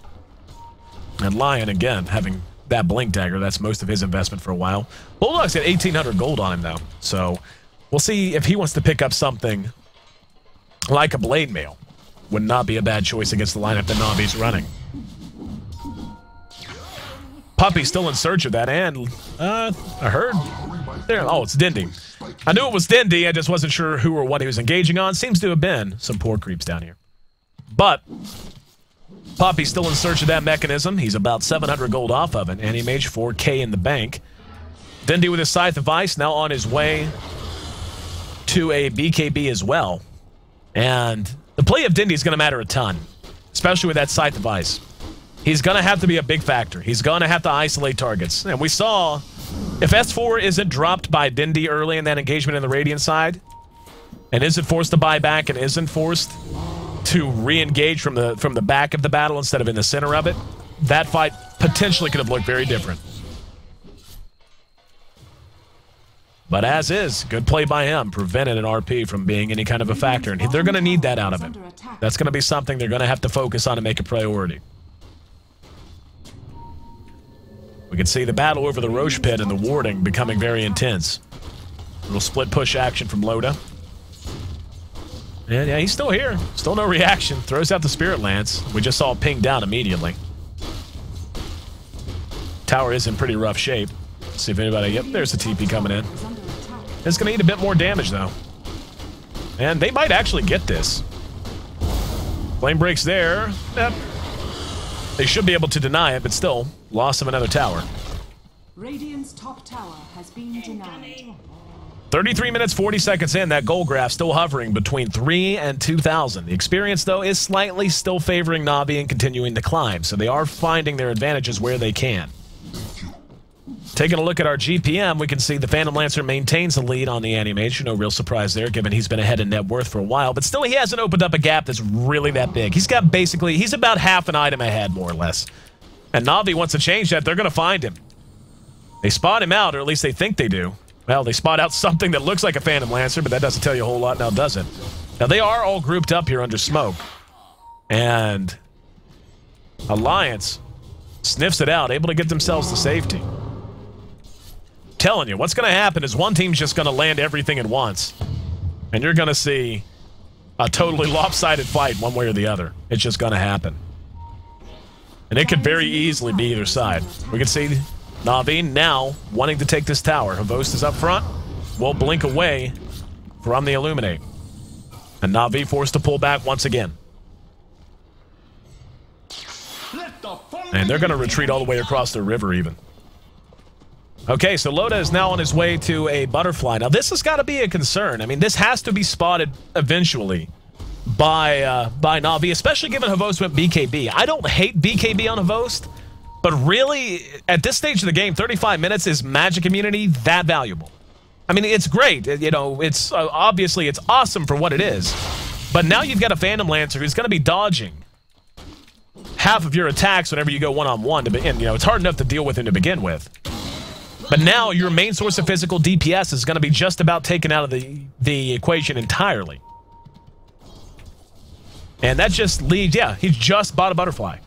And Lion, again, having that Blink Dagger. That's most of his investment for a while. Bulldog's got 1,800 gold on him, though. So we'll see if he wants to pick up something like a Blade Mail. Would not be a bad choice against the lineup that Na'Vi's running. Puppy's still in search of that, and I heard there. Oh, it's Dindy. I knew it was Dindy. I just wasn't sure who or what he was engaging on. Seems to have been some poor creeps down here. But Poppy's still in search of that mechanism. He's about 700 gold off of it. Animage 4K in the bank. Dindy with his Scythe of Ice now on his way to a BKB as well. And the play of Dindy is going to matter a ton, especially with that Scythe of Ice. He's going to have to be a big factor. He's going to have to isolate targets. And we saw, if S4 isn't dropped by Dindy early in that engagement in the Radiant side, and isn't forced to buy back and isn't forced to re-engage from the back of the battle instead of in the center of it, that fight potentially could have looked very different. But as is, good play by him, prevented an RP from being any kind of a factor, and they're going to need that out of it. That's going to be something they're going to have to focus on and make a priority. We can see the battle over the Roche pit and the warding becoming very intense. Little split push action from Loda. And yeah, he's still here. Still no reaction. Throws out the Spirit Lance. We just saw it ping down immediately. Tower is in pretty rough shape. Let's see if anybody... Yep, there's the TP coming in. It's going to eat a bit more damage, though. And they might actually get this. Flame breaks there. Yep. They should be able to deny it, but still, loss of another tower. Radiant's top tower has been denied. 33 minutes, 40 seconds in, that goal graph still hovering between 3 and 2,000. The experience, though, is slightly still favoring Na'Vi and continuing to climb, so they are finding their advantages where they can. Taking a look at our GPM, we can see the Phantom Lancer maintains the lead on the Animage. No real surprise there, given he's been ahead in net worth for a while, but still he hasn't opened up a gap that's really that big. He's got basically, he's about half an item ahead, more or less. And Na'Vi wants to change that. They're going to find him. They spot him out, or at least they think they do. Well, they spot out something that looks like a Phantom Lancer, but that doesn't tell you a whole lot now, does it? Now, they are all grouped up here under smoke. And Alliance sniffs it out, able to get themselves to safety. Telling you, what's going to happen is one team's just going to land everything at once. And you're going to see a totally lopsided fight one way or the other. It's just going to happen. And it could very easily be either side. We can see Na'Vi now wanting to take this tower. Havost is up front. Will blink away from the Illuminate. And Na'Vi forced to pull back once again. And they're going to retreat all the way across the river even. Okay, so Loda is now on his way to a butterfly. Now, this has got to be a concern. I mean, this has to be spotted eventually by Na'Vi, especially given Havost went BKB. I don't hate BKB on Havost, but really, at this stage of the game, 35 minutes is Magic Immunity that valuable? I mean, it's great. You know, it's obviously it's awesome for what it is. But now you've got a Phantom Lancer who's going to be dodging half of your attacks whenever you go one-on-one to begin. You know, it's hard enough to deal with him to begin with. But now your main source of physical DPS is going to be just about taken out of the equation entirely. And that just leaves, yeah, he's just bought a butterfly.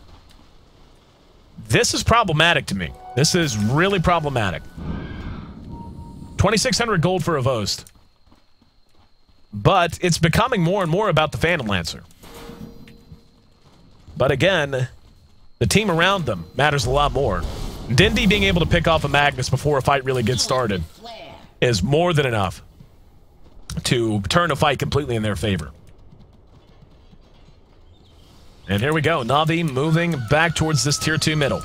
This is problematic to me. This is really problematic. 2,600 gold for Havost. But it's becoming more and more about the Phantom Lancer. But again, the team around them matters a lot more. Dindy being able to pick off a Magnus before a fight really gets started is more than enough to turn a fight completely in their favor. And here we go. Na'Vi moving back towards this tier 2 middle.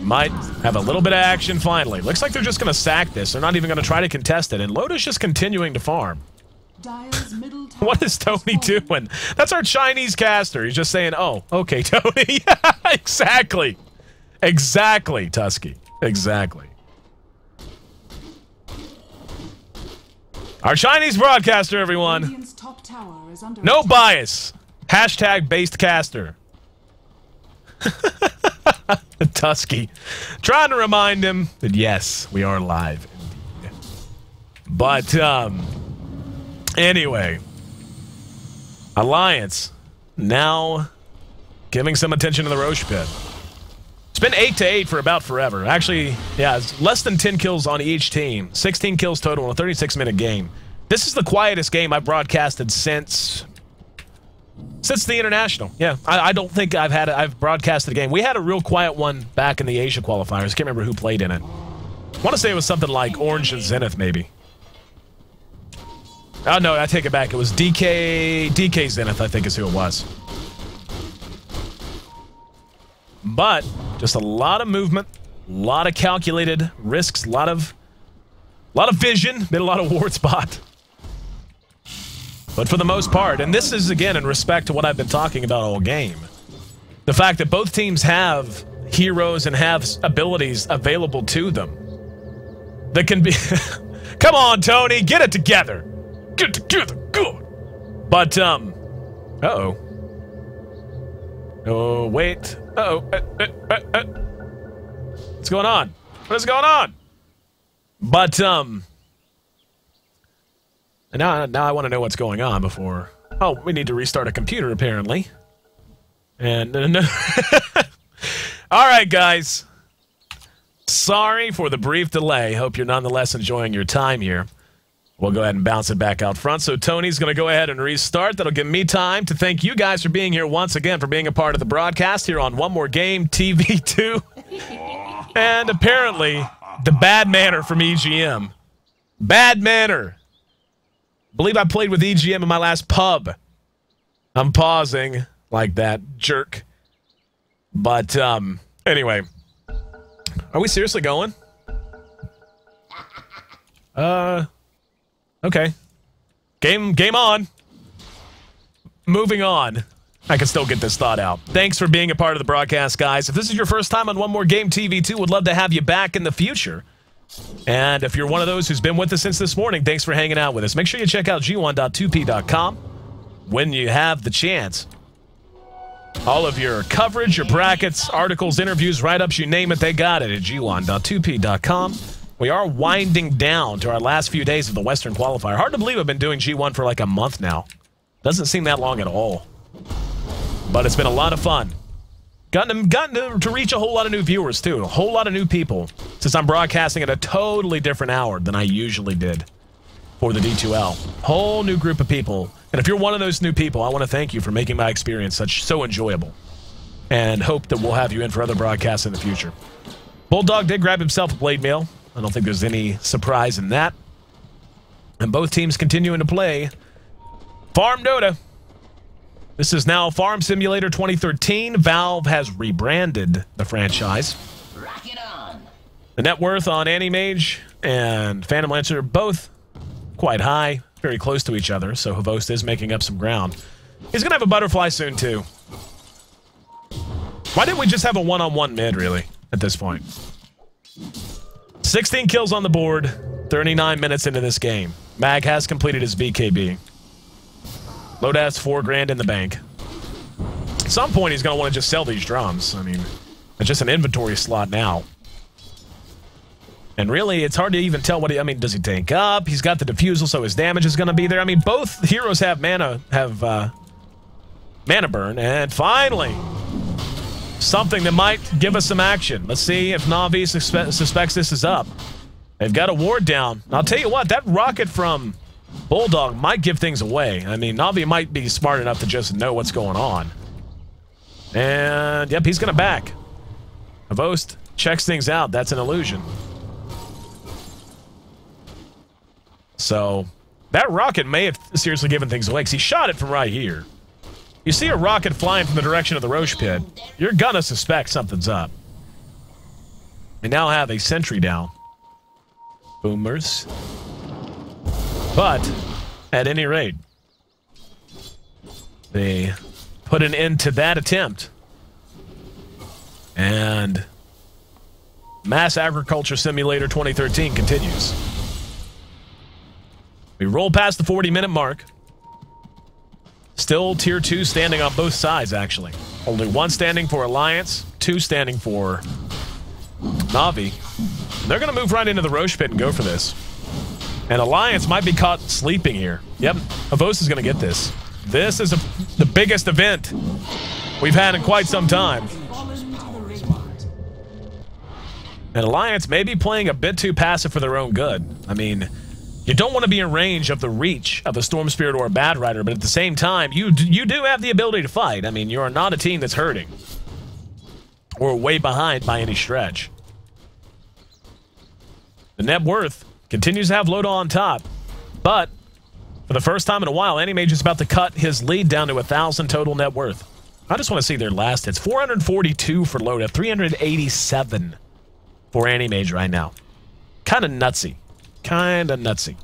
Might have a little bit of action finally. Looks like they're just going to sack this. They're not even going to try to contest it. And Loda's just continuing to farm. What is Tony doing? That's our Chinese caster. He's just saying, oh, okay, Tony. Yeah, exactly. Exactly, Tusky. Exactly. Our Chinese broadcaster, everyone. No bias. Hashtag based caster. Tusky. Trying to remind him that yes, we are live indeed. But anyway. Alliance now giving some attention to the Roche pit. It's been 8-8 for about forever. Actually, yeah, it's less than 10 kills on each team. 16 kills total in a 36-minute game. This is the quietest game I've broadcasted since the International. Yeah, I don't think I've broadcasted a game. We had a real quiet one back in the Asia qualifiers. I can't remember who played in it. I want to say it was something like Orange and Zenith, maybe. Oh, no, I take it back. It was DK Zenith, I think is who it was. But just a lot of movement, a lot of calculated risks, a lot of vision, been a lot of ward spot. But for the most part, and this is again in respect to what I've been talking about all game, the fact that both teams have heroes and have abilities available to them that can be... Come on, Tony, get it together. Get together, good. But, uh-oh. Oh, wait. Uh-oh. What's going on? What is going on? But, now I want to know what's going on before... Oh, we need to restart a computer, apparently. And... All right, guys. Sorry for the brief delay. Hope you're nonetheless enjoying your time here. We'll go ahead and bounce it back out front. So Tony's going to go ahead and restart. That'll give me time to thank you guys for being here once again, for being a part of the broadcast here on One More Game TV2. And apparently, the bad manner from EGM. Bad manner. Believe I played with EGM in my last pub. I'm pausing like that jerk. But, anyway. Are we seriously going? Okay. Game on. Moving on. I can still get this thought out. Thanks for being a part of the broadcast, guys. If this is your first time on One More Game TV2, would love to have you back in the future. And if you're one of those who's been with us since this morning, thanks for hanging out with us. Make sure you check out G1.2p.com when you have the chance. All of your coverage, your brackets, articles, interviews, write-ups, you name it, they got it at G1.2p.com. We are winding down to our last few days of the Western Qualifier. Hard to believe I've been doing G1 for like a month now. Doesn't seem that long at all. But it's been a lot of fun. Gotten to reach a whole lot of new viewers, too. A whole lot of new people. Since I'm broadcasting at a totally different hour than I usually did for the D2L. Whole new group of people. And if you're one of those new people, I want to thank you for making my experience so enjoyable. And hope that we'll have you in for other broadcasts in the future. Bulldog did grab himself a blade mail. I don't think there's any surprise in that. And both teams continuing to play Farm Dota. This is now Farm Simulator 2013. Valve has rebranded the franchise. Rock it on. The net worth on Anti-Mage and Phantom Lancer both quite high. very close to each other, so Havost is making up some ground. He's going to have a butterfly soon, too. Why didn't we just have a one-on-one mid, really, at this point? 16 kills on the board, 39 minutes into this game. Mag has completed his BKB. Loda has $4,000 in the bank. At some point, he's going to want to just sell these drums. I mean, it's just an inventory slot now. And really, it's hard to even tell what he... I mean, does he tank up? He's got the defusal, so his damage is going to be there. I mean, both heroes have mana burn. And finally, something that might give us some action. Let's see if Na'Vi suspects this is up. They've got a ward down. I'll tell you what, that rocket from Bulldog might give things away. I mean, Na'Vi might be smart enough to just know what's going on. And, yep, he's going to back. Havost checks things out. That's an illusion. So, that rocket may have seriously given things away because he shot it from right here. You see a rocket flying from the direction of the Roche pit, you're gonna suspect something's up. We now have a sentry down. Boomers. But, at any rate, they put an end to that attempt. And Mass Agriculture Simulator 2013 continues. We roll past the 40-minute mark. Still Tier 2 standing on both sides, actually. Only one standing for Alliance, two standing for Na'Vi. They're going to move right into the Roche pit and go for this. And Alliance might be caught sleeping here. Yep, Havost is going to get this. This is the biggest event we've had in quite some time. And Alliance may be playing a bit too passive for their own good. I mean, you don't want to be in range of the reach of a Storm Spirit or a Bad Rider, but at the same time, you do have the ability to fight. I mean, you are not a team that's hurting or way behind by any stretch. The net worth continues to have Loda on top, but for the first time in a while, Anti-Mage is about to cut his lead down to 1,000 total net worth. I just want to see their last hits. 442 for Loda, 387 for Anti-Mage right now. Kind of nutsy. Kind of nutsy.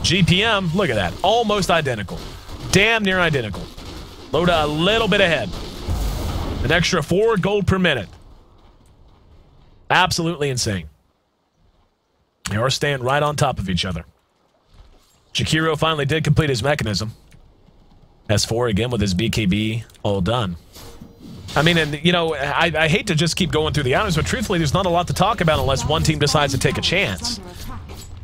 GPM, look at that. Almost identical. Damn near identical. Loda a little bit ahead. An extra 4 gold per minute. Absolutely insane. They are staying right on top of each other. Shakiro finally did complete his mechanism. S4 again with his BKB all done. I mean, and you know, I hate to just keep going through the items, but truthfully, there's not a lot to talk about unless one team decides to take a chance.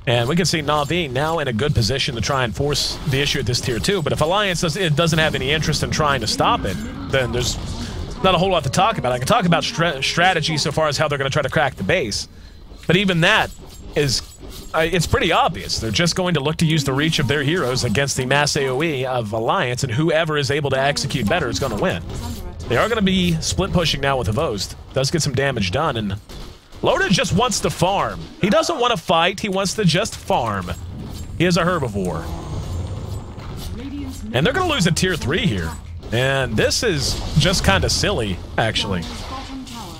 And we can see Na'Vi now in a good position to try and force the issue at this tier 2. But if Alliance doesn't have any interest in trying to stop it, then there's not a whole lot to talk about. I can talk about strategy so far as how they're going to try to crack the base. But even that is, it's pretty obvious. They're just going to look to use the reach of their heroes against the mass AoE of Alliance, and whoever is able to execute better is going to win. They are going to be split pushing now with Havost. Does get some damage done, and Loda just wants to farm. He doesn't want to fight, he wants to just farm. He is a herbivore. And they're going to lose a tier 3 here. And this is just kind of silly, actually.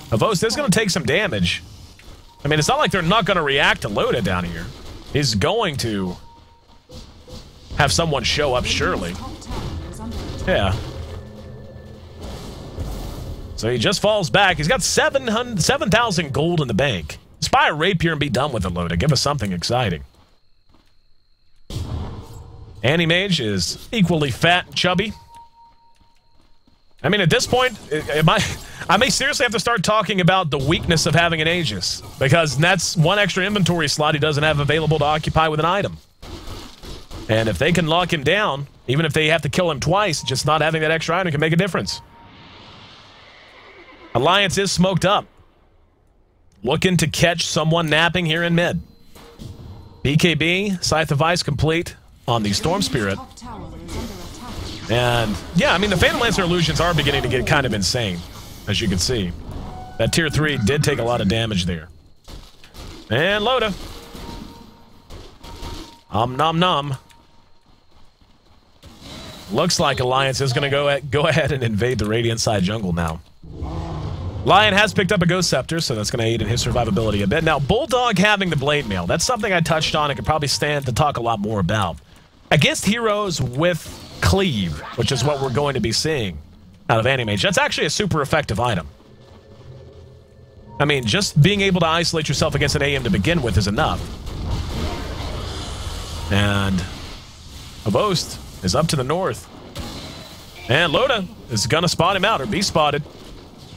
Havost is going to take some damage. I mean, it's not like they're not going to react to Loda down here. He's going to have someone show up, surely. Yeah. So he just falls back. He's got 7,000 gold in the bank. Let's buy a rapier and be done with it, Loda. Give us something exciting. Anti-Mage is equally fat and chubby. I mean, at this point, I may seriously have to start talking about the weakness of having an Aegis, because that's one extra inventory slot he doesn't have available to occupy with an item. And if they can lock him down, even if they have to kill him twice, just not having that extra item can make a difference. Alliance is smoked up. Looking to catch someone napping here in mid. BKB, Scythe of Ice complete on the Storm Spirit. And, yeah, I mean, the Phantom Lancer illusions are beginning to get kind of insane, as you can see. That tier 3 did take a lot of damage there. And Loda. Nom nom. Looks like Alliance is going to go ahead and invade the Radiant side jungle now. Lion has picked up a Ghost Scepter, so that's going to aid in his survivability a bit. Now, Bulldog having the Blade Mail, that's something I touched on and could probably stand to talk a lot more about. Against heroes with Cleave, which is what we're going to be seeing out of Animage, that's actually a super effective item. I mean, just being able to isolate yourself against an AM to begin with is enough. And Havost is up to the north. And Loda is going to spot him out, or be spotted.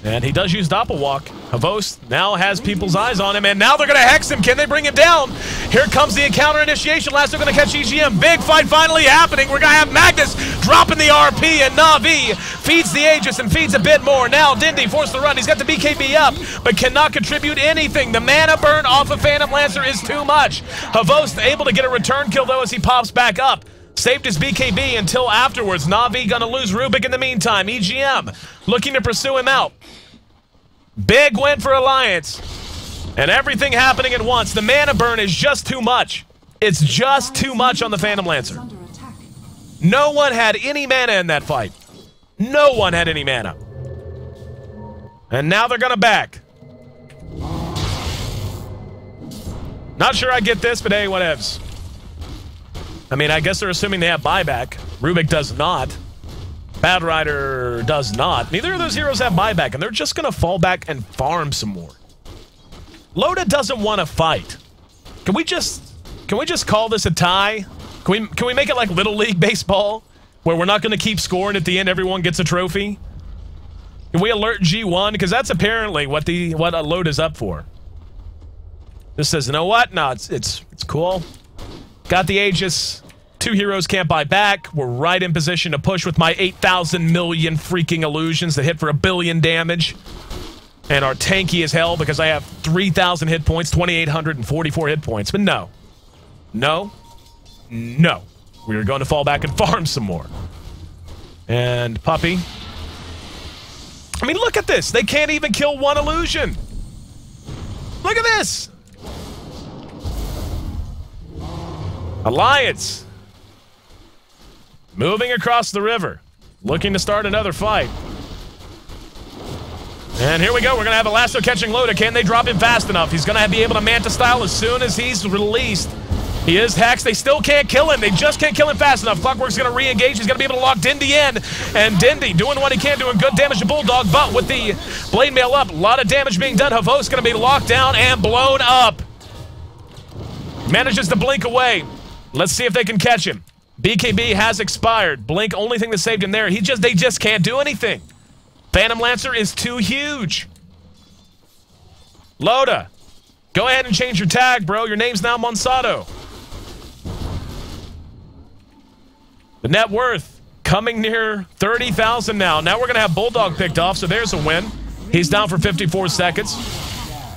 And he does use Doppelwalk. Havost now has people's eyes on him, and now they're going to hex him. Can they bring him down? Here comes the encounter initiation. Last they're going to catch EGM. Big fight finally happening. We're going to have Magnus dropping the RP, and Na'Vi feeds the Aegis and feeds a bit more. Now Dindy forced to run. He's got the BKB up, but cannot contribute anything. The mana burn off of Phantom Lancer is too much. Havost able to get a return kill, though, as he pops back up. Saved his BKB until afterwards. Na'Vi gonna lose Rubik in the meantime. EGM looking to pursue him out. Big win for Alliance. And everything happening at once. The mana burn is just too much. It's just too much on the Phantom Lancer. No one had any mana in that fight. No one had any mana. And now they're gonna back. Not sure I get this, but hey, whatevs. I mean, I guess they're assuming they have buyback. Rubik does not. Bad Rider does not. Neither of those heroes have buyback, and they're just going to fall back and farm some more. Loda doesn't want to fight. Can we just call this a tie? Can we make it like Little League Baseball, where we're not going to keep scoring at the end, everyone gets a trophy? Can we alert G-1? Because that's apparently what a Loda's up for. This says, you know what? No, it's cool. Got the Aegis. 2 heroes can't buy back. We're right in position to push with my 8,000 million freaking illusions that hit for 1 billion damage. And are tanky as hell because I have 3,000 hit points, 2,844 hit points. But no. No. No. We are going to fall back and farm some more. And Puppy. I mean, look at this. They can't even kill 1 illusion. Look at this. Alliance. Moving across the river. Looking to start another fight. And here we go. We're going to have a lasso catching Loda. Can they drop him fast enough? He's going to be able to Manta style as soon as he's released. He is hexed. They still can't kill him. They just can't kill him fast enough. Clockwork's going to re-engage. He's going to be able to lock Dindy in. And Dindy doing what he can, doing good damage to Bulldog. But with the Blade Mail up, a lot of damage being done. Havost's going to be locked down and blown up. Manages to blink away. Let's see if they can catch him. BKB has expired. Blink, only thing that saved him there. They just can't do anything. Phantom Lancer is too huge. Loda, go ahead and change your tag, bro. Your name's now Monsanto. The net worth coming near 30,000 now. Now we're going to have Bulldog picked off, so there's a win. He's down for 54 seconds.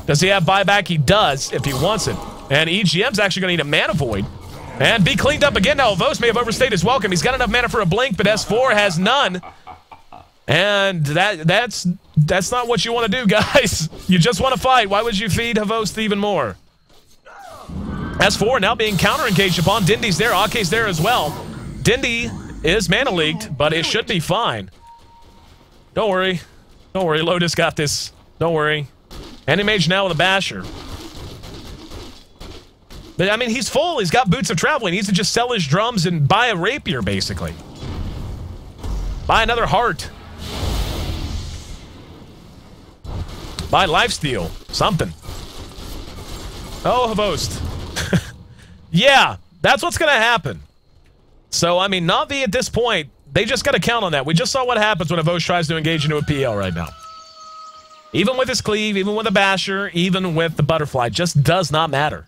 Does he have buyback? He does, if he wants it. And EGM's actually going to need a Mana Void. And be cleaned up again now. Vos may have overstayed his welcome. He's got enough mana for a blink, but S4 has none. And that's not what you want to do, guys. You just want to fight. Why would you feed Havost even more? S4 now being counter-engaged upon. Dindy's there. Ake's there as well. Dindy is mana leaked, but it should be fine. Don't worry. Don't worry. Lotus got this. Don't worry. Animage now with a Basher. But, I mean, he's full. He's got Boots of Travel. He needs to just sell his drums and buy a rapier, basically. Buy another heart. Buy lifesteal. Something. Oh, Havost. Yeah, that's what's going to happen. So, I mean, Na'Vi at this point, they just got to count on that. We just saw what happens when Havost tries to engage into a PL right now. Even with his cleave, even with a Basher, even with the butterfly, just does not matter.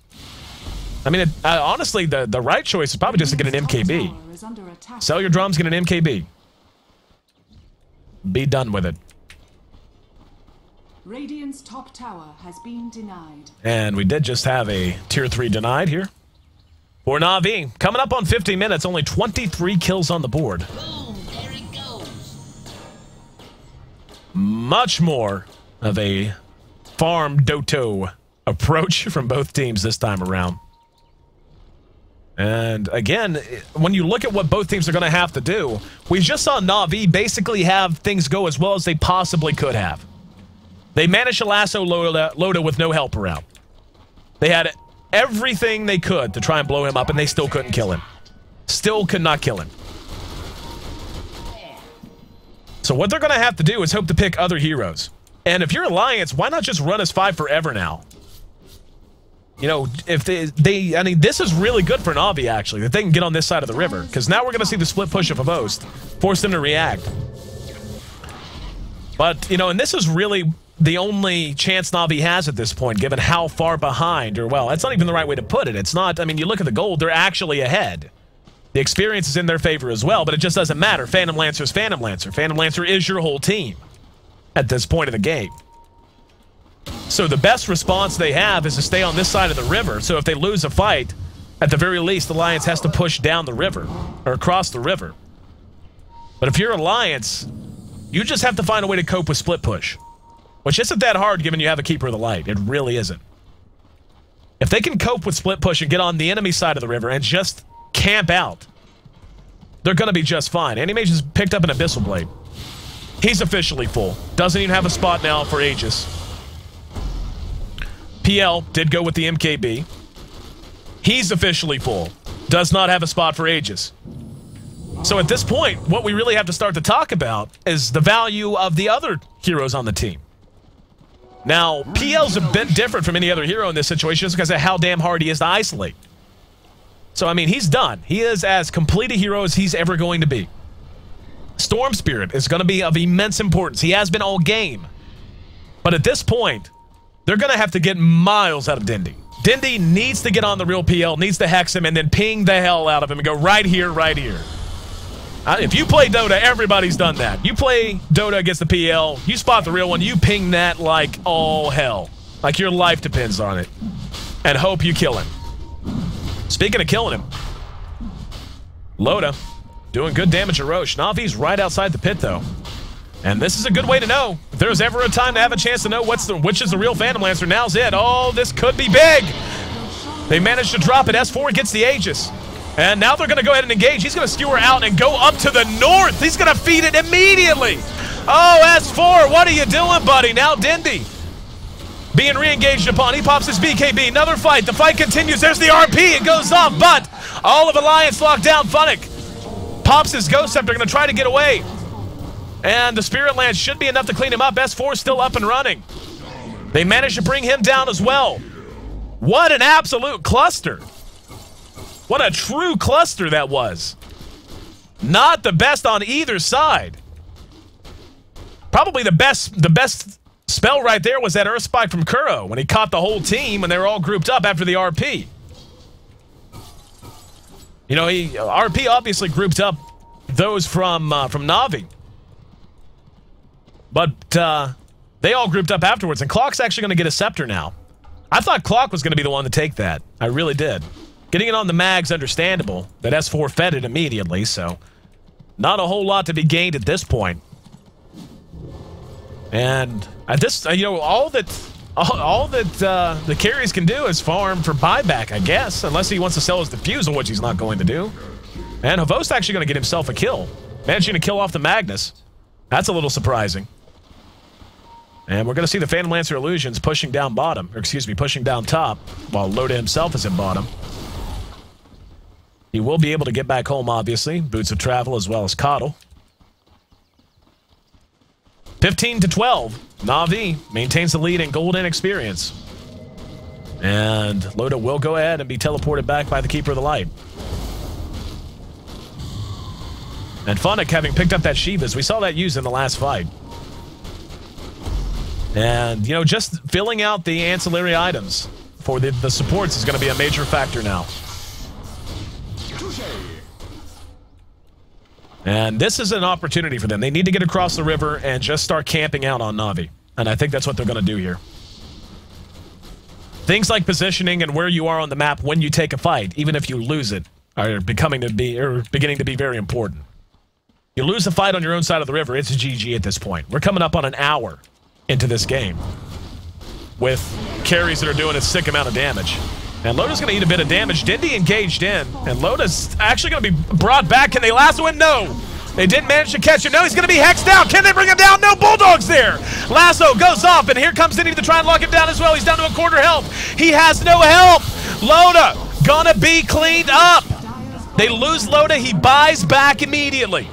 I mean, honestly, the right choice is probably just to get an MKB. Sell your drums, get an MKB. Be done with it. Radiant's top tower has been denied. And we did just have a tier 3 denied here. For Na'Vi, coming up on 50 minutes, only 23 kills on the board. Boom, there it goes. Much more of a farm Dota approach from both teams this time around. And again, when you look at what both teams are going to have to do, we just saw Na'Vi basically have things go as well as they possibly could have. They managed to lasso Loda with no help around. They had everything they could to try and blow him up, and they still couldn't kill him. Still could not kill him. So what they're going to have to do is hope to pick other heroes. And if you're Alliance, why not just run as 5 forever now? You know, if I mean, this is really good for Na'Vi, actually, that they can get on this side of the river. Because now we're going to see the split push of a Host, force them to react. But, you know, and this is really the only chance Na'Vi has at this point, given how far behind, or, well, that's not even the right way to put it. It's not, I mean, you look at the gold, they're actually ahead. The experience is in their favor as well, but it just doesn't matter. Phantom Lancer's Phantom Lancer. Phantom Lancer is your whole team at this point of the game. So the best response they have is to stay on this side of the river. So if they lose a fight, at the very least, Alliance has to push down the river, or across the river. But if you're Alliance, you just have to find a way to cope with split push, which isn't that hard given you have a Keeper of the Light. It really isn't. If they can cope with split push and get on the enemy side of the river and just camp out, they're going to be just fine. Animation's picked up an Abyssal Blade. He's officially full. Doesn't even have a spot now for Aegis. PL did go with the MKB. He's officially full. Does not have a spot for Aegis. So at this point, what we really have to start to talk about is the value of the other heroes on the team. Now, PL's a bit different from any other hero in this situation just because of how damn hard he is to isolate. So, I mean, he's done. He is as complete a hero as he's ever going to be. Storm Spirit is going to be of immense importance. He has been all game. But at this point, they're going to have to get miles out of Dindy. Dindy needs to get on the real PL, needs to hex him, and then ping the hell out of him and go right here, right here. If you play Dota, everybody's done that. You play Dota against the PL, you spot the real one, you ping that like all hell. Like your life depends on it. And hope you kill him. Speaking of killing him, Loda doing good damage to Roche. Na'Vi's right outside the pit, though. And this is a good way to know. If there's ever a time to have a chance to know which is the real Phantom Lancer, now's it. Oh, this could be big. They managed to drop it. S4 gets the Aegis. And now they're going to go ahead and engage. He's going to skewer out and go up to the north. He's going to feed it immediately. Oh, S4, what are you doing, buddy? Now Dindy being re-engaged upon. He pops his BKB. Another fight. The fight continues. There's the RP. It goes off, but all of Alliance locked down. Funnick pops his Ghost Scepter. Going to try to get away. And the Spirit Lance should be enough to clean him up. S4 still up and running. They managed to bring him down as well. What an absolute cluster. What a true cluster that was. Not the best on either side. Probably the best spell right there was that Earth Spike from Kuro when he caught the whole team when they were all grouped up after the RP. You know, RP obviously grouped up those from Na'Vi. But they all grouped up afterwards, and Clock's actually going to get a Scepter now. I thought Clock was going to be the one to take that. I really did. Getting it on the mag's understandable. That S4 fed it immediately, so not a whole lot to be gained at this point. And at this, you know, all that the carries can do is farm for buyback, I guess, unless he wants to sell his defusal, which he's not going to do. And Havost actually going to get himself a kill, managing to kill off the Magnus. That's a little surprising. And we're going to see the Phantom Lancer Illusions pushing down bottom, or excuse me, pushing down top, while Loda himself is in bottom. He will be able to get back home, obviously. Boots of Travel as well as Coddle. 15-12. Na'Vi maintains the lead in gold and experience. And Loda will go ahead and be teleported back by the Keeper of the Light. And Funnick having picked up that Shivas. We saw that used in the last fight. And, you know, just filling out the ancillary items for the supports is going to be a major factor now. And this is an opportunity for them. They need to get across the river and just start camping out on Na'Vi. And I think that's what they're going to do here. Things like positioning and where you are on the map when you take a fight, even if you lose it, are beginning to be very important. You lose a fight on your own side of the river, it's a GG at this point. We're coming up on an hour into this game with carries that are doing a sick amount of damage. And Loda's going to eat a bit of damage. Dindy engaged in, and Loda's actually going to be brought back. Can they lasso it? No! They didn't manage to catch him. No, he's going to be hexed down. Can they bring him down? No, Bulldog's there. Lasso goes off, and here comes Denny to try and lock him down as well. He's down to a quarter health. He has no help. Loda gonna be cleaned up. They lose Loda. He buys back immediately.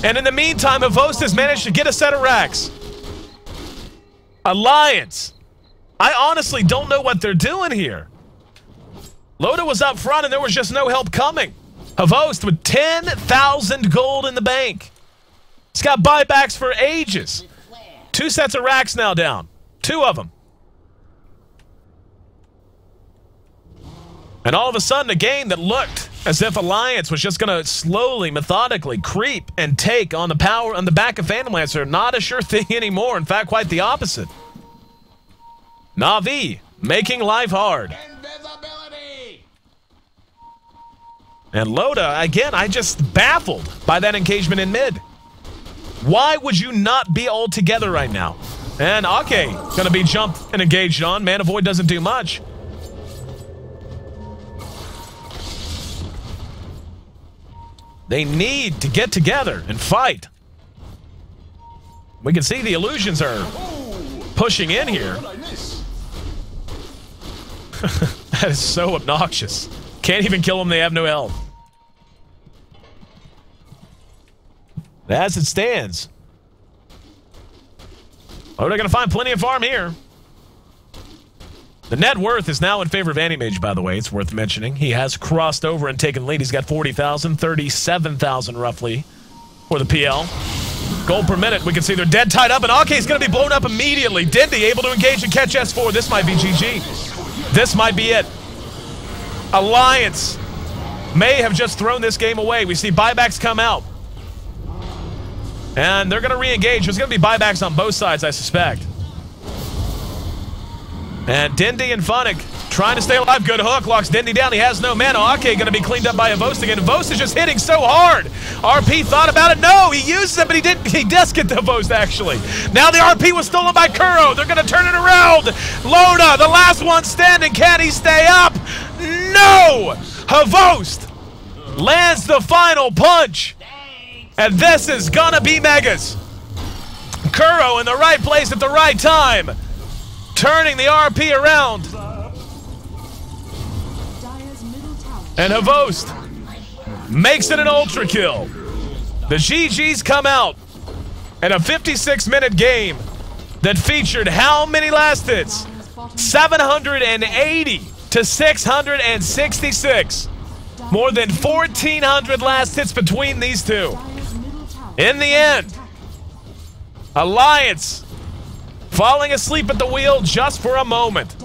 And in the meantime, Avost has managed to get a set of racks. Alliance. I honestly don't know what they're doing here. Loda was up front, and there was just no help coming. Avost with 10,000 gold in the bank. He's got buybacks for ages. 2 sets of racks now down. 2 of them. And all of a sudden, a game that looked as if Alliance was just going to slowly, methodically creep and take on the power on the back of Phantom Lancer. Not a sure thing anymore. In fact, quite the opposite. Na'Vi making life hard. Invisibility. And Loda, again, I just baffled by that engagement in mid. Why would you not be all together right now? And Ake going to be jumped and engaged on. Mana Void doesn't do much. They need to get together and fight. We can see the illusions are pushing in here. That is so obnoxious. Can't even kill them, they have no health. As it stands. Oh, they're going to find plenty of farm here. The net worth is now in favor of Animage, by the way. It's worth mentioning. He has crossed over and taken lead. He's got 40,000, 37,000 roughly for the PL. Gold per minute. We can see they're dead tied up, and Ake's going to be blown up immediately. Dindy able to engage and catch S4. This might be GG. This might be it. Alliance may have just thrown this game away. We see buybacks come out. And they're going to re-engage. There's going to be buybacks on both sides, I suspect. And Dindy and Funnick trying to stay alive. Good hook. Locks Dindy down. He has no mana. Ake going to be cleaned up by Avost again. Avost is just hitting so hard. RP thought about it. No, he uses it, but he didn't. He does get the Avost, actually. Now the RP was stolen by Kuro. They're going to turn it around. Loda, the last one standing. Can he stay up? No! Avost lands the final punch. And this is going to be Megas. Kuro in the right place at the right time. Turning the RP around. And Avost makes it an ultra kill. The GGs come out in a 56-minute game that featured how many last hits? 780 to 666. More than 1,400 last hits between these two. In the end, Alliance falling asleep at the wheel just for a moment.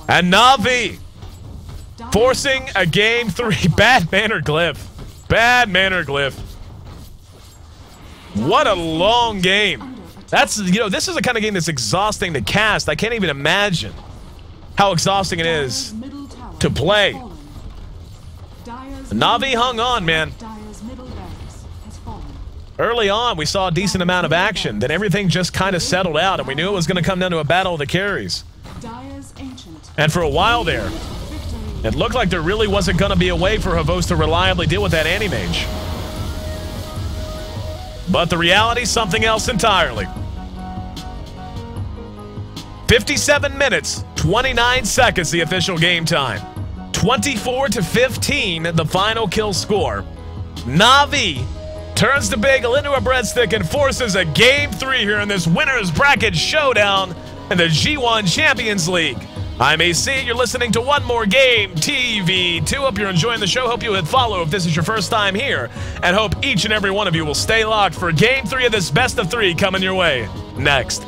And Na'Vi forcing a game 3. Bad manner glyph. Bad manner glyph. What a long game. That's, you know, this is the kind of game that's exhausting to cast. I can't even imagine how exhausting it is to play. Na'Vi hung on, man. Early on, we saw a decent amount of action. Then everything just kind of settled out, and we knew it was going to come down to a battle of the carries. And for a while there, it looked like there really wasn't going to be a way for Avost to reliably deal with that Animage. But the reality is something else entirely. 57 minutes, 29 seconds, the official game time. 24-15, the final kill score. Na'Vi turns the bagel into a breadstick and forces a game 3 here in this winner's bracket showdown in the G1 Champions League. I'm AC, you're listening to One More Game TV 2. Hope you're enjoying the show. Hope you hit follow if this is your first time here. And hope each and every one of you will stay locked for game 3 of this best of 3 coming your way next.